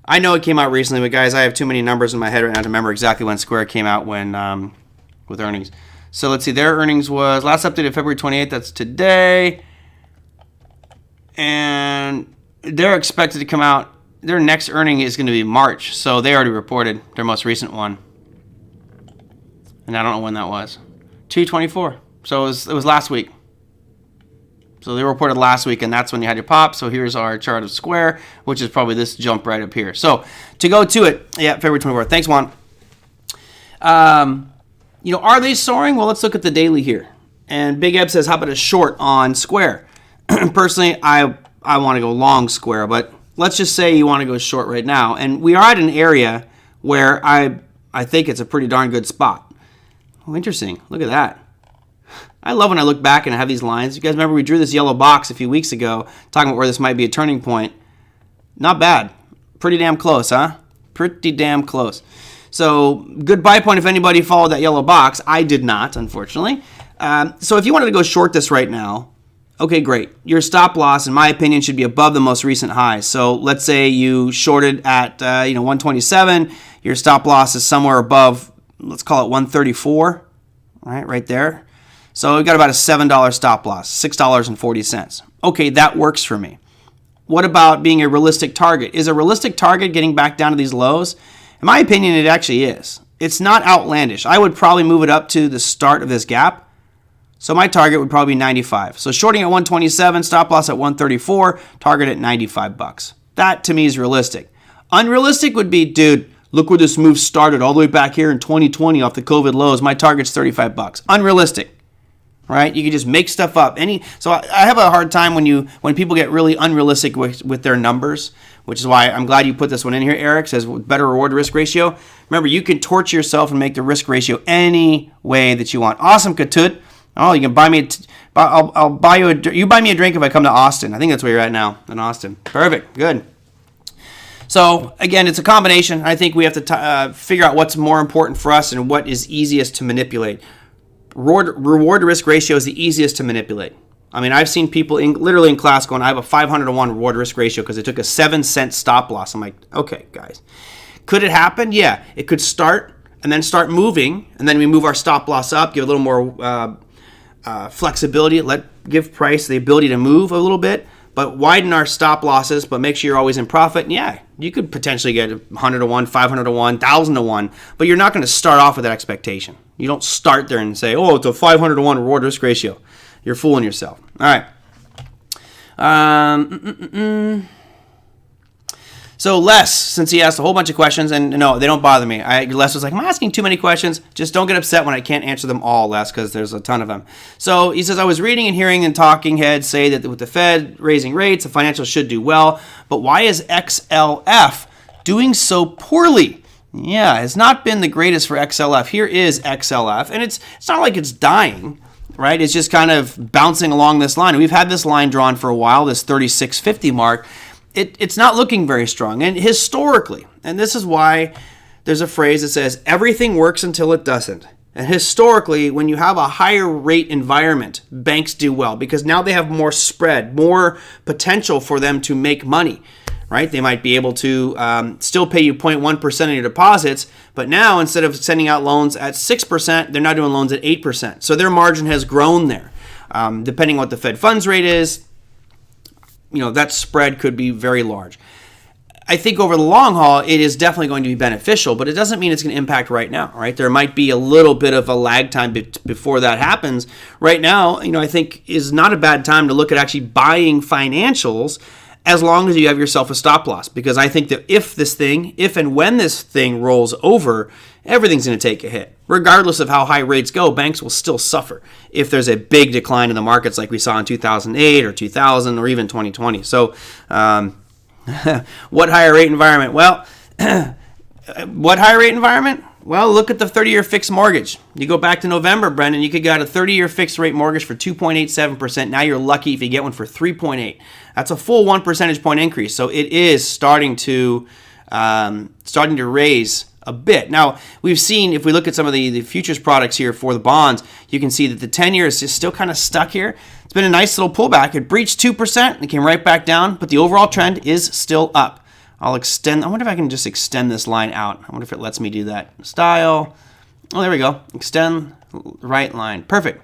I know it came out recently, but guys, I have too many numbers in my head right now to remember exactly when Square came out with earnings. So let's see, their earnings was last updated February 28th. That's today. And they're expected to come out. Their next earning is going to be March. So they already reported their most recent one. And I don't know when that was. 2/24. So it was last week. So they reported last week, and that's when you had your pop. So here's our chart of Square, which is probably this jump right up here. So to go to it, yeah, February 24th. Thanks, Juan. Are they soaring? Well, let's look at the daily here. And Big Eb says, how about a short on Square? Personally, I want to go long Square, but let's just say you want to go short right now. And we are at an area where I think it's a pretty darn good spot. Oh, interesting. Look at that. I love when I look back and I have these lines. You guys remember we drew this yellow box a few weeks ago talking about where this might be a turning point. Not bad. Pretty damn close, huh? Pretty damn close. So good buy point if anybody followed that yellow box. I did not, unfortunately. So if you wanted to go short this right now, okay, great. Your stop loss, in my opinion, should be above the most recent high. So let's say you shorted at 127. Your stop loss is somewhere above, let's call it 134, right there. So we've got about a $7 stop loss, $6.40. Okay, that works for me. What about being a realistic target? Is a realistic target getting back down to these lows? In my opinion, it actually is. It's not outlandish. I would probably move it up to the start of this gap. So my target would probably be 95. So shorting at 127, stop loss at 134, target at $95. That to me is realistic. Unrealistic would be, dude, look where this move started all the way back here in 2020 off the COVID lows. My target's $35. Unrealistic. Right? You can just make stuff up. So I have a hard time when people get really unrealistic with their numbers, which is why I'm glad you put this one in here, Eric, says better reward to risk ratio. Remember, you can torture yourself and make the risk ratio any way that you want. Awesome, Katut. Oh, you can buy me I'll buy you you buy me a drink if I come to Austin. I think that's where you're at now, in Austin. Perfect. Good. So, again, it's a combination. I think we have to figure out what's more important for us and what is easiest to manipulate. Reward-to-risk ratio is the easiest to manipulate. I mean, I've seen people literally in class going, I have a 500-to-1 reward-to-risk ratio because it took a 7-cent stop loss. I'm like, okay, guys. Could it happen? Yeah. It could start and then start moving, and then we move our stop loss up, give a little more flexibility, give price the ability to move a little bit, but widen our stop losses, but make sure you're always in profit. And yeah, you could potentially get 100-to-1, 500-to-1, 1,000-to-1, but you're not going to start off with that expectation. You don't start there and say, oh, it's a 500-to-1 reward-risk ratio. You're fooling yourself. All right. So Les, since he asked a whole bunch of questions, and no, they don't bother me. Les was like, I'm asking too many questions. Just don't get upset when I can't answer them all, Les, because there's a ton of them. So he says, I was reading and hearing and talking heads say that with the Fed raising rates, the financials should do well. But why is XLF doing so poorly? Yeah, it's not been the greatest for XLF. Here is XLF, and it's not like it's dying, right? It's just kind of bouncing along this line. We've had this line drawn for a while, this 36.50 mark. It's not looking very strong. And historically, and this is why there's a phrase that says, everything works until it doesn't. And historically, when you have a higher rate environment, banks do well because now they have more spread, more potential for them to make money, right? They might be able to still pay you 0.1% of your deposits, but now instead of sending out loans at 6%, they're now doing loans at 8%. So their margin has grown there. Depending on what the Fed funds rate is, that spread could be very large. I think over the long haul, it is definitely going to be beneficial, but it doesn't mean it's going to impact right now, right? There might be a little bit of a lag time before that happens. Right now, I think is not a bad time to look at actually buying financials as long as you have yourself a stop loss, because I think that if and when this thing rolls over, everything's going to take a hit. Regardless of how high rates go, banks will still suffer if there's a big decline in the markets like we saw in 2008 or 2000 or even 2020. So what higher rate environment? Well, what higher rate environment? Well, look at the 30-year fixed mortgage. You go back to November, Brendan, you could get a 30-year fixed rate mortgage for 2.87%. Now you're lucky if you get one for 3.8. That's a full 1 percentage point increase. So it is starting to raise a bit. Now, we've seen, if we look at some of the futures products here for the bonds, you can see that the 10-year is just still kind of stuck here. It's been a nice little pullback. It breached 2% and it came right back down, but the overall trend is still up. I wonder if I can just extend this line out. I wonder if it lets me do that. Style. Oh, there we go. Extend right line. Perfect.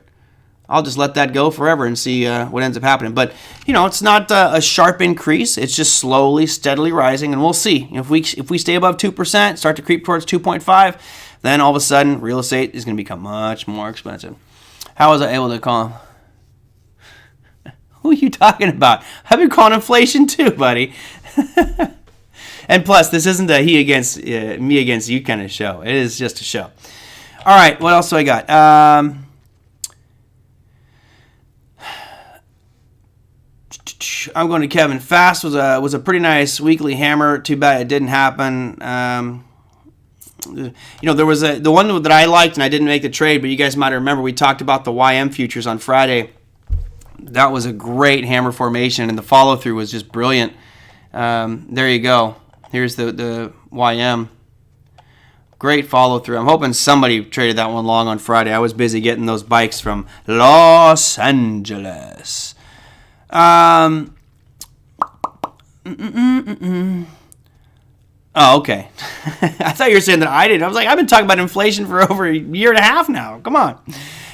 I'll just let that go forever and see what ends up happening. But, it's not a sharp increase. It's just slowly, steadily rising, and we'll see. If we stay above 2%, start to creep towards 2.5, then all of a sudden, real estate is going to become much more expensive. How was I able to call him? Who are you talking about? I've been calling inflation too, buddy. And plus, this isn't a he against me against you kind of show. It is just a show. All right, what else do I got? I'm going to Kevin. Fast was a pretty nice weekly hammer. Too bad it didn't happen. There was the one that I liked and I didn't make the trade, but you guys might remember we talked about the YM futures on Friday. That was a great hammer formation, and the follow through was just brilliant. There you go. Here's the YM. Great follow through. I'm hoping somebody traded that one long on Friday. I was busy getting those bikes from Los Angeles. Oh, okay. I thought you were saying that I did. I was like, I've been talking about inflation for over a year and a half now. Come on.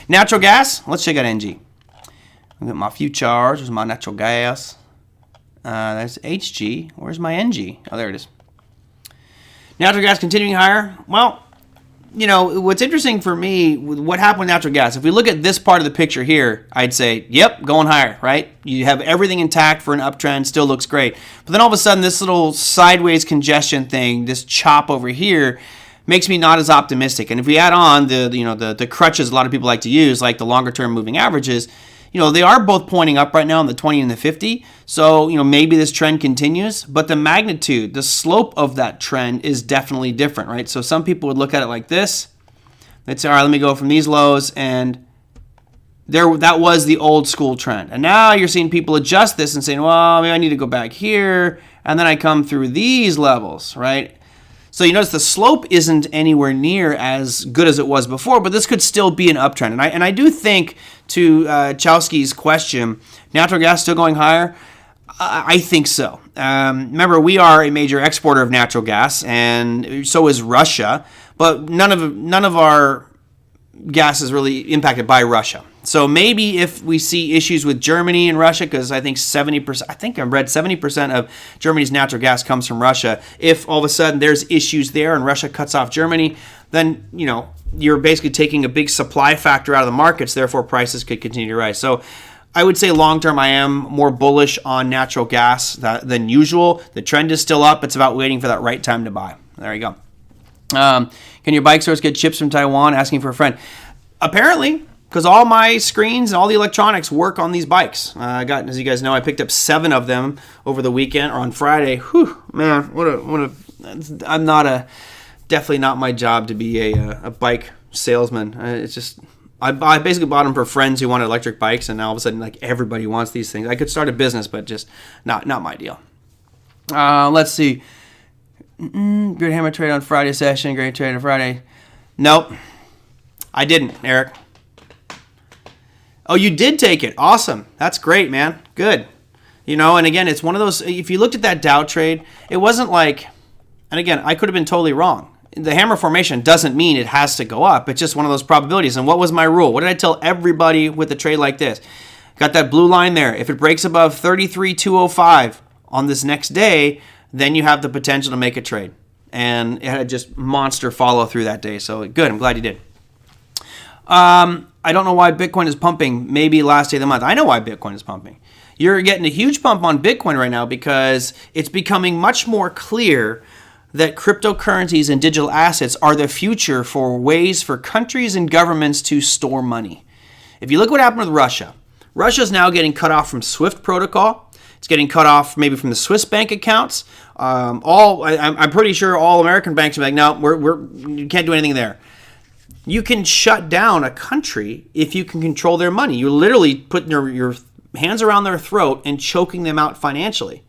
Natural gas. Let's check out NG. I've got my futures. There's my natural gas. That's HG. Where's my NG? Oh, there it is. Natural gas continuing higher. Well, what's interesting for me, what happened with natural gas, if we look at this part of the picture here, I'd say, yep, going higher, right? You have everything intact for an uptrend, still looks great. But then all of a sudden, this little sideways congestion thing, this chop over here, makes me not as optimistic. And if we add on the crutches a lot of people like to use, like the longer-term moving averages, they are both pointing up right now in the 20 and the 50. So, maybe this trend continues, but the magnitude, the slope of that trend is definitely different, right? So some people would look at it like this. They'd say, all right, let me go from these lows and that was the old school trend. And now you're seeing people adjust this and saying, well, maybe I need to go back here, and then I come through these levels, right? So you notice the slope isn't anywhere near as good as it was before, but this could still be an uptrend. And I do think, to Chowski's question, natural gas still going higher? I think so. Remember, we are a major exporter of natural gas, and so is Russia, but none of our gas is really impacted by Russia. So maybe if we see issues with Germany and Russia, because I think 70%, I think I read 70% of Germany's natural gas comes from Russia. If all of a sudden there's issues there and Russia cuts off Germany, then you're basically taking a big supply factor out of the markets. Therefore, prices could continue to rise. So I would say long term, I am more bullish on natural gas than usual. The trend is still up. It's about waiting for that right time to buy. There you go. Can your bike stores get chips from Taiwan? Asking for a friend. Apparently, because all my screens and all the electronics work on these bikes. As you guys know, I picked up 7 of them over the weekend or on Friday. Whew, man, definitely not my job to be a bike salesman. It's just, I basically bought them for friends who wanted electric bikes, and now all of a sudden, like, everybody wants these things. I could start a business, but just not my deal. Let's see. Good hammer trade on Friday session. Great trade on Friday. Nope. I didn't, Eric. Oh, you did take it. Awesome. That's great, man. Good. And again, it's one of those, if you looked at that Dow trade, it wasn't like, and again, I could have been totally wrong. The hammer formation doesn't mean it has to go up. It's just one of those probabilities. And what was my rule? What did I tell everybody with a trade like this? Got that blue line there. If it breaks above 33,205 on this next day, then you have the potential to make a trade. And it had just monster follow through that day. So good. I'm glad you did. I don't know why Bitcoin is pumping. Maybe last day of the month. I know why Bitcoin is pumping. You're getting a huge pump on Bitcoin right now because it's becoming much more clear that cryptocurrencies and digital assets are the future for ways for countries and governments to store money. If you look what happened with Russia, Russia's now getting cut off from SWIFT protocol. It's getting cut off maybe from the Swiss bank accounts. I'm pretty sure all American banks are like, no, you can't do anything there. You can shut down a country if you can control their money. You're literally putting your hands around their throat and choking them out financially.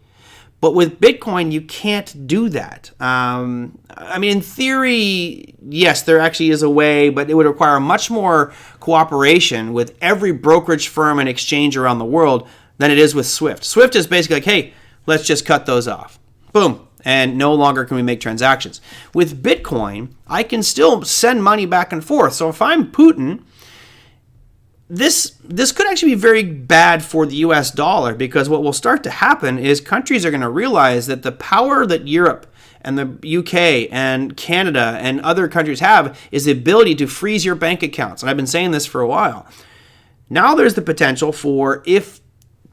But with Bitcoin, you can't do that. In theory, yes, there actually is a way, but it would require much more cooperation with every brokerage firm and exchange around the world than it is with SWIFT. SWIFT is basically like, hey, let's just cut those off. Boom. And no longer can we make transactions. With Bitcoin, I can still send money back and forth. So if I'm Putin, this could actually be very bad for the US dollar, because what will start to happen is countries are going to realize that the power that Europe and the UK and Canada and other countries have is the ability to freeze your bank accounts. And I've been saying this for a while. Now there's the potential for, if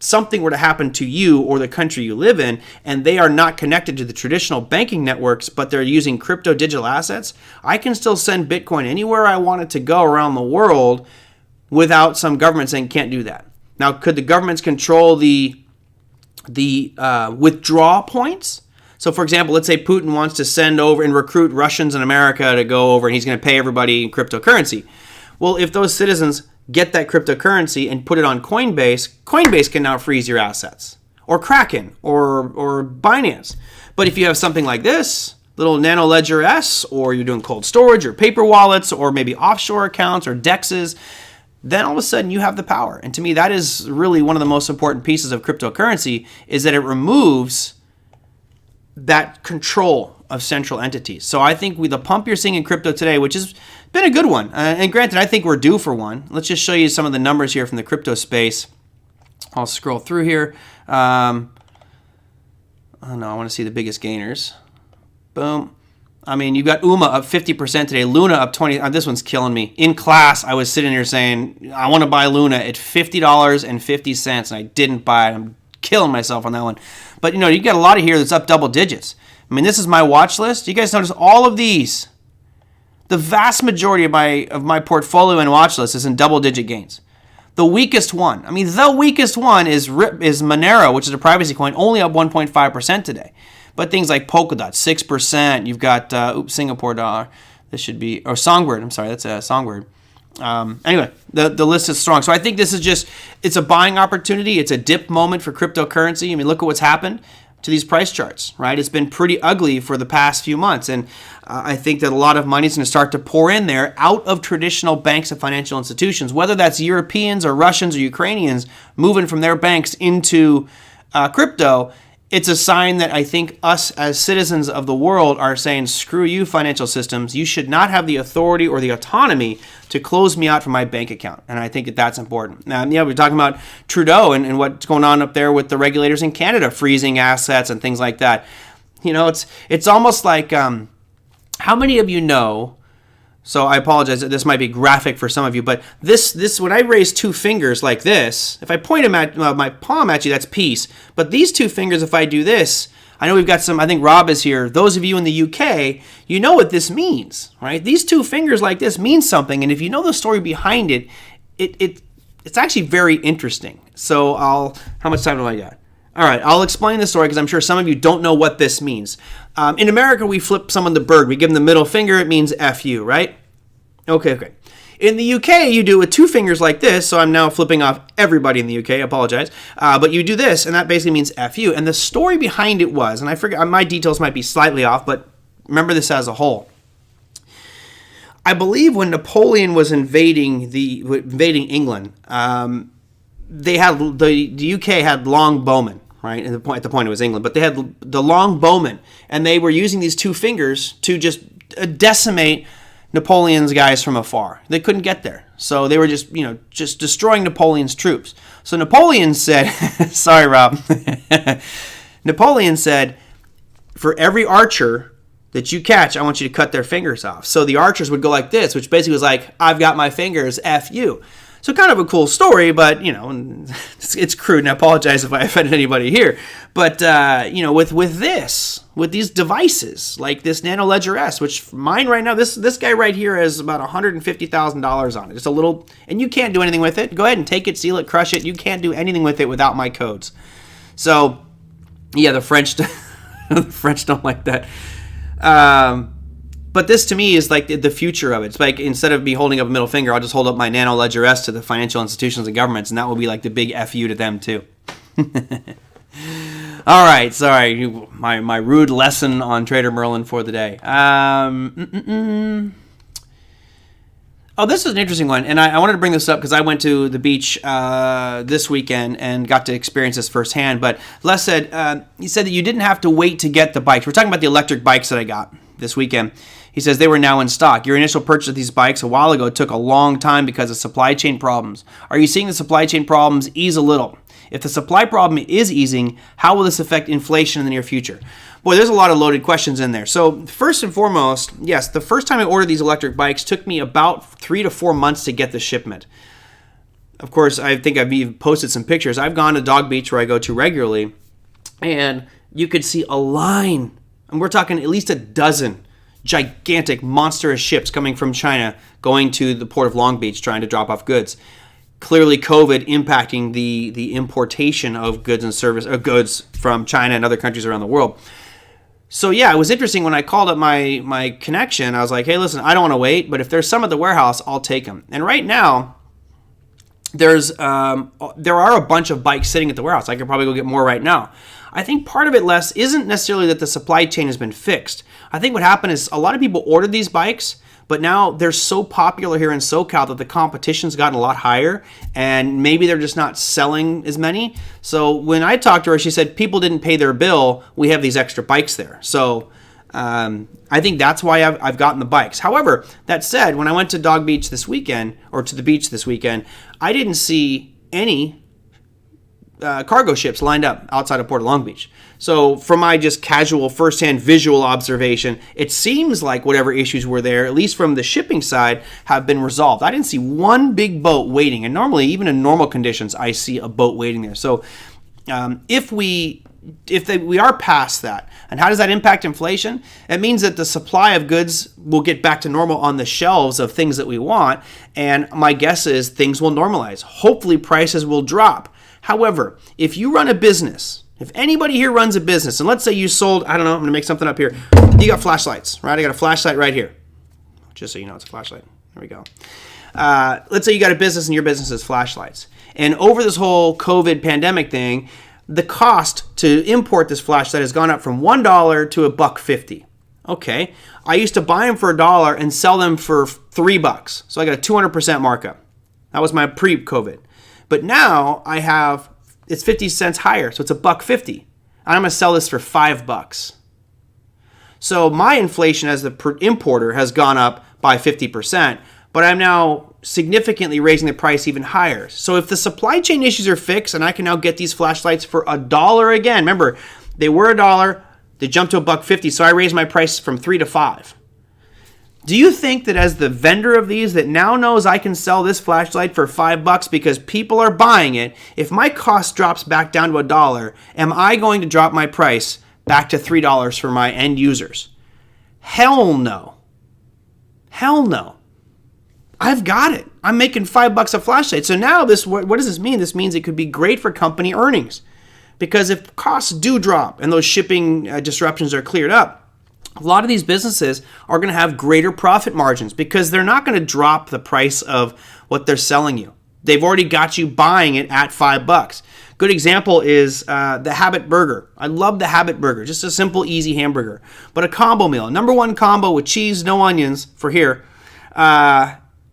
something were to happen to you or the country you live in, and they are not connected to the traditional banking networks, but they're using crypto digital assets, I can still send Bitcoin anywhere I want it to go around the world without some government saying can't do that. Now, could the governments control the withdrawal points? So, for example, let's say Putin wants to send over and recruit Russians in America to go over, and he's going to pay everybody in cryptocurrency. Well, if those citizens get that cryptocurrency and put it on Coinbase can now freeze your assets, or Kraken, or Binance. But if you have something like this, little Nano Ledger S, or you're doing cold storage or paper wallets, or maybe offshore accounts or DEXs, then all of a sudden you have the power. And to me, that is really one of the most important pieces of cryptocurrency, is that it removes that control of central entities. So I think with the pump you're seeing in crypto today, which has been a good one, and granted, I think we're due for one. Let's just show you some of the numbers here from the crypto space. I'll scroll through here. I want to see the biggest gainers. Boom. You've got UMA up 50% today, Luna up 20%. This one's killing me. In class, I was sitting here saying, I want to buy Luna at $50.50, and I didn't buy it. I'm killing myself on that one. But, you got a lot of here that's up double digits. This is my watch list. You guys notice all of these. The vast majority of my portfolio and watch list is in double-digit gains. The weakest one, is Monero, which is a privacy coin, only up 1.5% today. But things like Polkadot, 6%. You've got Singapore dollar. This should be, or Songbird. I'm sorry, that's a Songbird. Anyway, the list is strong. So I think this is it's a buying opportunity. It's a dip moment for cryptocurrency. I mean, look at what's happened to these price charts, right? It's been pretty ugly for the past few months. And I think that a lot of money is going to start to pour in there out of traditional banks and financial institutions, whether that's Europeans or Russians or Ukrainians moving from their banks into crypto. It's a sign that I think us as citizens of the world are saying, screw you, financial systems. You should not have the authority or the autonomy to close me out from my bank account. And I think that that's important. Now, we're talking about Trudeau and what's going on up there with the regulators in Canada, freezing assets and things like that. It's almost like, how many of you know, so I apologize that this might be graphic for some of you, but this when I raise two fingers like this, if I point them at my palm at you, that's peace. But these two fingers, if I do this, I know we've got I think Rob is here. Those of you in the UK, you know what this means, right? These two fingers like this mean something. And if you know the story behind it, it's actually very interesting. So how much time do I got? All right, I'll explain the story because I'm sure some of you don't know what this means. In America, we flip someone the bird. We give them the middle finger. It means F you, right? Okay. In the UK, you do it with two fingers like this. So I'm now flipping off everybody in the UK. I apologize. But you do this, and that basically means F you. And the story behind it was, and I forget, my details might be slightly off, but remember this as a whole. I believe when Napoleon was invading England, the UK had long bowmen, right? At the point it was England, but they had the long bowmen, and they were using these two fingers to just decimate Napoleon's guys from afar. They couldn't get there, so they were just destroying Napoleon's troops. So Napoleon said, "Sorry, Rob." Napoleon said, "For every archer that you catch, I want you to cut their fingers off." So the archers would go like this, which basically was like, "I've got my fingers, F you." So kind of a cool story, but, it's crude, and I apologize if I offended anybody here. But, with these devices, like this Nano Ledger S, which mine right now, this guy right here has about $150,000 on it. It's a little, and you can't do anything with it. Go ahead and take it, seal it, crush it. You can't do anything with it without my codes. So, yeah, the French, the French don't like that. But this, to me, is like the future of it. It's like, instead of me holding up a middle finger, I'll just hold up my Nano Ledger S to the financial institutions and governments, and that will be like the big FU to them, too. All right, sorry. My rude lesson on TraderMerlin for the day. Oh, this is an interesting one, and I wanted to bring this up because I went to the beach this weekend and got to experience this firsthand. But Les said, he said that you didn't have to wait to get the bikes. We're talking about the electric bikes that I got this weekend. He says they were now in stock. Your initial purchase of these bikes a while ago took a long time because of supply chain problems. Are you seeing the supply chain problems ease a little? If the supply problem is easing, how will this affect inflation in the near future? Boy, there's a lot of loaded questions in there. So first and foremost, yes, the first time I ordered these electric bikes took me about 3 to 4 months to get the shipment. Of course, I think I've even posted some pictures. I've gone to Dog Beach, where I go to regularly, and you could see a line, and we're talking at least a dozen gigantic, monstrous ships coming from China going to the port of Long Beach trying to drop off goods. Clearly, COVID impacting the importation of goods and goods from China and other countries around the world. So yeah, it was interesting when I called up my connection. I was like, hey, listen, I don't want to wait, but if there's some at the warehouse, I'll take them. And right now, there are a bunch of bikes sitting at the warehouse. I could probably go get more right now. I think part of it, Les, isn't necessarily that the supply chain has been fixed. I think what happened is a lot of people ordered these bikes, but now they're so popular here in SoCal that the competition's gotten a lot higher, and maybe they're just not selling as many. So when I talked to her, she said people didn't pay their bill. We have these extra bikes there. So I think that's why I've gotten the bikes. However, that said, when I went to Dog Beach this weekend, or to the beach this weekend, I didn't see any cargo ships lined up outside of Port of Long Beach. So from my just casual firsthand visual observation, it seems like whatever issues were there, at least from the shipping side, have been resolved. I didn't see one big boat waiting. And normally, even in normal conditions, I see a boat waiting there. So if we are past that, and how does that impact inflation? It means that the supply of goods will get back to normal on the shelves of things that we want. And my guess is things will normalize. Hopefully prices will drop. However, if you run a business, if anybody here runs a business, and let's say you sold, I don't know, I'm going to make something up here. You got flashlights, right? I got a flashlight right here. Just so you know, it's a flashlight. There we go. let's say you got a business and your business is flashlights. And over this whole COVID pandemic thing, the cost to import this flashlight has gone up from $1 to $1.50. Okay, I used to buy them for $1 and sell them for $3. So I got a 200% markup. That was my pre-COVID. But now it's 50 cents higher, so it's $1.50. I'm going to sell this for $5. So my inflation as the importer has gone up by 50%, but I'm now significantly raising the price even higher. So if the supply chain issues are fixed and I can now get these flashlights for $1 again, remember, they were $1, they jumped to $1.50, so I raised my price from $3 to $5. Do you think that as the vendor of these that now knows I can sell this flashlight for $5 because people are buying it, if my cost drops back down to $1, am I going to drop my price back to $3 for my end users? Hell no. Hell no. I've got it. I'm making $5 a flashlight. So now what does this mean? This means it could be great for company earnings. Because if costs do drop and those shipping disruptions are cleared up, a lot of these businesses are going to have greater profit margins because they're not going to drop the price of what they're selling you. They've already got you buying it at $5. Good example is the Habit Burger. I love the Habit Burger, just a simple, easy hamburger. But a combo meal, number one combo with cheese, no onions for here,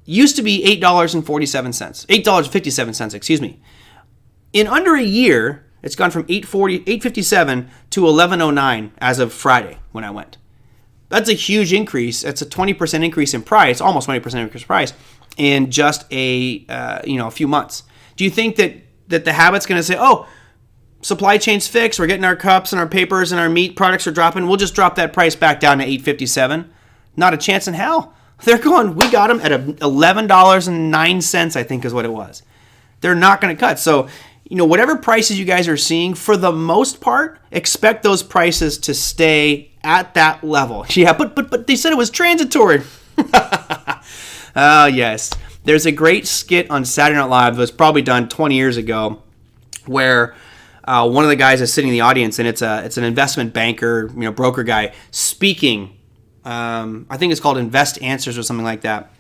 used to be $8.47, $8.57, excuse me. In under a year, it's gone from $8.57 to $11.09 as of Friday when I went. That's a huge increase. That's a 20% increase in price, almost 20% increase in price in just a few months. Do you think that the Habit's going to say, oh, supply chain's fixed, we're getting our cups and our papers and our meat products are dropping, we'll just drop that price back down to $8.57? Not a chance in hell. They're going, we got them at $11.09, I think is what it was. They're not going to cut. So, whatever prices you guys are seeing, for the most part, expect those prices to stay at that level. Yeah, but they said it was transitory. Oh, yes. There's a great skit on Saturday Night Live that was probably done 20 years ago where one of the guys is sitting in the audience, and it's an investment banker, broker guy, speaking. I think it's called Invest Answers or something like that.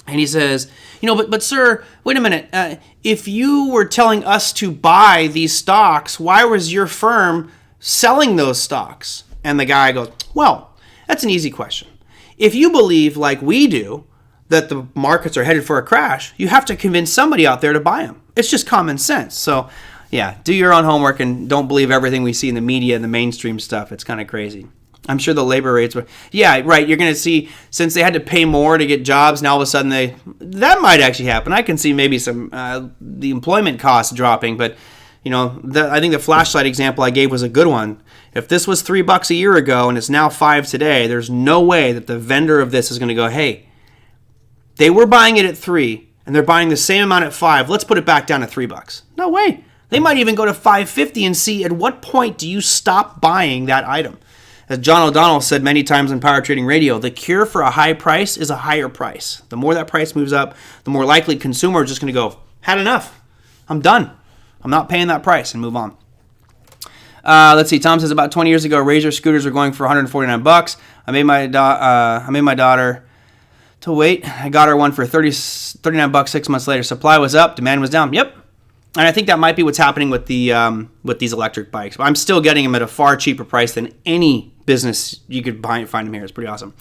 And he says, but sir, wait a minute. If you were telling us to buy these stocks, why was your firm selling those stocks? And the guy goes, well, that's an easy question. If you believe, like we do, that the markets are headed for a crash, you have to convince somebody out there to buy them. It's just common sense. So, yeah, do your own homework and don't believe everything we see in the media and the mainstream stuff. It's kind of crazy. I'm sure the labor rates were... Yeah, right. You're going to see, since they had to pay more to get jobs, now all of a sudden that might actually happen. I can see maybe some the employment costs dropping, but I think the flashlight example I gave was a good one. If this was $3 a year ago and it's now $5 today, there's no way that the vendor of this is going to go, hey, they were buying it at $3 and they're buying the same amount at $5. Let's put it back down to $3. No way. They might even go to $5.50 and see at what point do you stop buying that item. As John O'Donnell said many times on Power Trading Radio, the cure for a high price is a higher price. The more that price moves up, the more likely consumers are just going to go, had enough. I'm done. I'm not paying that price, and move on. Let's see. Tom says about 20 years ago, Razor scooters were going for $149. I made my daughter to wait. I got her one for $39 6 months later. Supply was up, demand was down. Yep. And I think that might be what's happening with these electric bikes. But I'm still getting them at a far cheaper price than any business you could find them here. It's pretty awesome.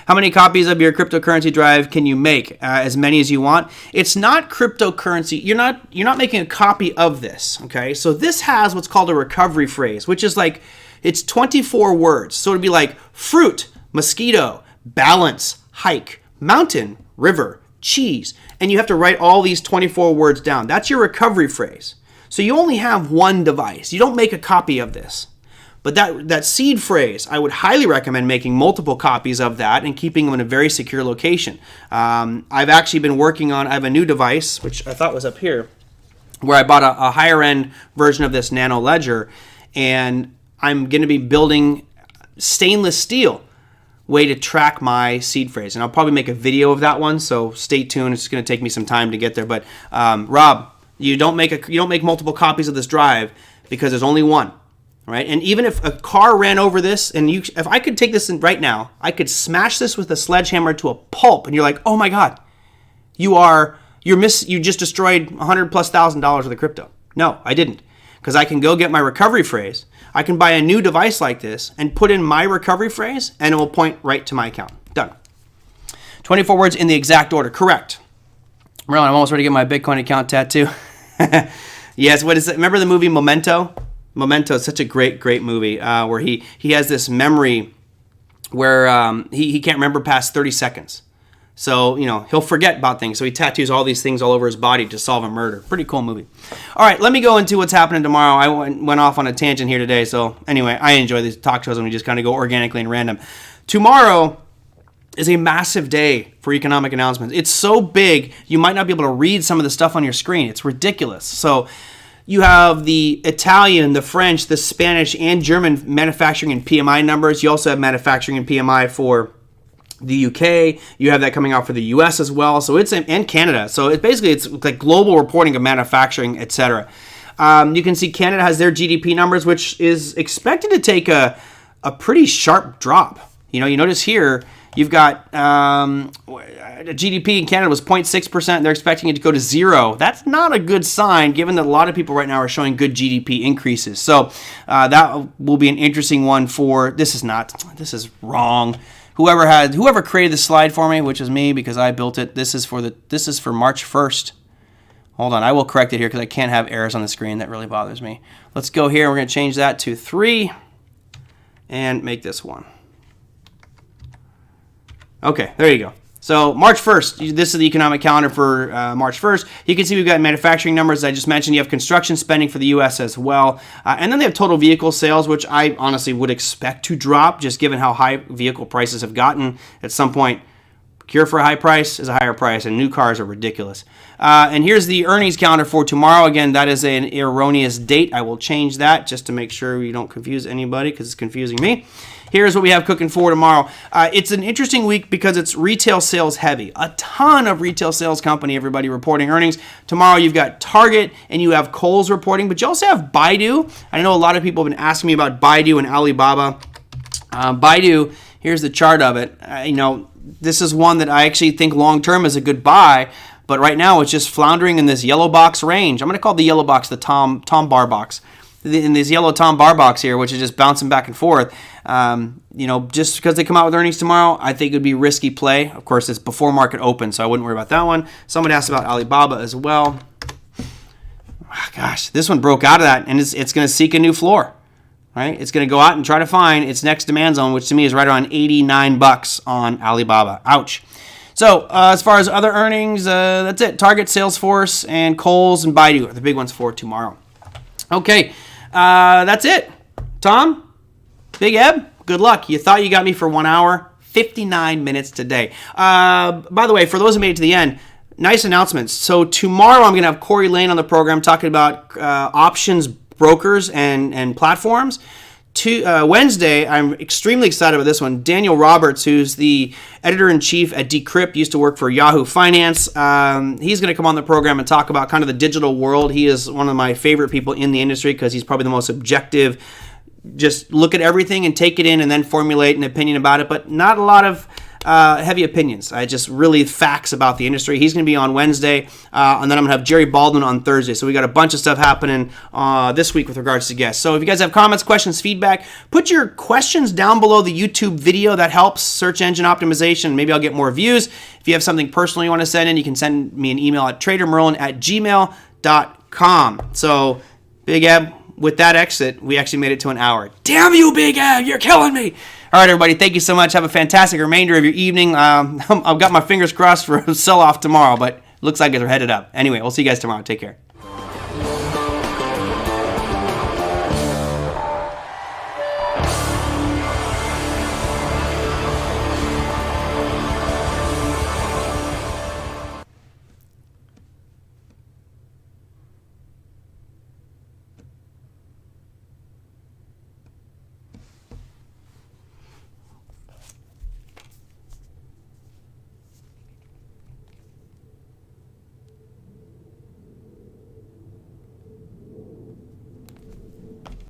How many copies of your cryptocurrency drive can you make? As many as you want. It's not cryptocurrency. You're not making a copy of this. Okay. So this has what's called a recovery phrase, which is like it's 24 words. So it'd be like fruit, mosquito, balance, hike, mountain, river, cheese. And you have to write all these 24 words down. That's your recovery phrase. So you only have one device. You don't make a copy of this. But that seed phrase, I would highly recommend making multiple copies of that and keeping them in a very secure location. I've actually been working on, I have a new device, which I thought was up here, where I bought a higher end version of this Nano Ledger, and I'm going to be building stainless steel way to track my seed phrase. And I'll probably make a video of that one, so stay tuned. It's going to take me some time to get there. But Rob, you don't make multiple copies of this drive because there's only one. Right? And even if a car ran over this, and if I could take this in right now, I could smash this with a sledgehammer to a pulp, and you're like, oh my God, you just destroyed $100,000+ worth of crypto. No, I didn't. Because I can go get my recovery phrase. I can buy a new device like this and put in my recovery phrase, and it will point right to my account. Done. 24 words in the exact order. Correct. Merlin, I'm almost ready to get my Bitcoin account tattoo. Yes, what is it? Remember the movie Memento? Memento is such a great movie where he has this memory where he can't remember past 30 seconds. So, he'll forget about things. So he tattoos all these things all over his body to solve a murder. Pretty cool movie. All right, let me go into what's happening tomorrow. I went off on a tangent here today. So anyway, I enjoy these talk shows when we just kind of go organically and random. Tomorrow is a massive day for economic announcements. It's so big, you might not be able to read some of the stuff on your screen. It's ridiculous. So you have the Italian, the French, the Spanish, and German manufacturing and PMI numbers. You also have manufacturing and PMI for the UK. You have that coming out for the US as well. So and Canada. So it's like global reporting of manufacturing, etc. You can see Canada has their GDP numbers, which is expected to take a pretty sharp drop. You notice here you've got GDP in Canada was 0.6%. They're expecting it to go to 0. That's not a good sign, given that a lot of people right now are showing good GDP increases. So that will be an interesting one for. This is wrong. Whoever created the slide for me, which is me because I built it. This is for March 1st. Hold on, I will correct it here because I can't have errors on the screen. That really bothers me. Let's go here. We're going to change that to 3 and make this 1. Okay, there you go. So March 1st, this is the economic calendar for March 1st. You can see we've got manufacturing numbers. As I just mentioned, you have construction spending for the U.S. as well. And then they have total vehicle sales, which I honestly would expect to drop, just given how high vehicle prices have gotten. At some point, cure for a high price is a higher price, and new cars are ridiculous. And here's the earnings calendar for tomorrow. Again, that is an erroneous date. I will change that just to make sure we don't confuse anybody because it's confusing me. Here's what we have cooking for tomorrow. It's an interesting week because it's retail sales heavy. A ton of retail sales company, everybody reporting earnings. Tomorrow you've got Target and you have Kohl's reporting, but you also have Baidu. I know a lot of people have been asking me about Baidu and Alibaba. Baidu, here's the chart of it. This is one that I actually think long-term is a good buy, but right now it's just floundering in this yellow box range. I'm going to call the yellow box the Tom bar box. In this yellow Tom bar box here, which is just bouncing back and forth. Just because they come out with earnings tomorrow, I think it would be risky play. Of course, it's before market open, so I wouldn't worry about that one. Someone asked about Alibaba as well. Gosh, this one broke out of that, and it's going to seek a new floor. Right? It's going to go out and try to find its next demand zone, which to me is right around $89 on Alibaba. Ouch. So as far as other earnings, that's it. Target, Salesforce, and Kohl's and Baidu are the big ones for tomorrow. Okay, that's it. Tom, Big Eb, good luck. You thought you got me for 1 hour, 59 minutes today. By the way, for those who made it to the end, nice announcements. So tomorrow I'm going to have Corey Lane on the program talking about options brokers and platforms. Wednesday, I'm extremely excited about this one. Daniel Roberts, who's the editor-in-chief at Decrypt, used to work for Yahoo Finance. He's going to come on the program and talk about kind of the digital world. He is one of my favorite people in the industry because he's probably the most objective. Just look at everything and take it in and then formulate an opinion about it, but not a lot of heavy opinions. Just really facts about the industry. He's going to be on Wednesday, and then I'm going to have Jerry Baldwin on Thursday. So we got a bunch of stuff happening this week with regards to guests. So if you guys have comments, questions, feedback, put your questions down below the YouTube video. That helps search engine optimization. Maybe I'll get more views. If you have something personal you want to send in, you can send me an email at TraderMerlin@gmail.com. So Big Eb, with that exit, we actually made it to an hour. Damn you, Big Eb, you're killing me. All right, everybody, thank you so much. Have a fantastic remainder of your evening. I've got my fingers crossed for a sell-off tomorrow, but looks like they're headed up. Anyway, we'll see you guys tomorrow. Take care.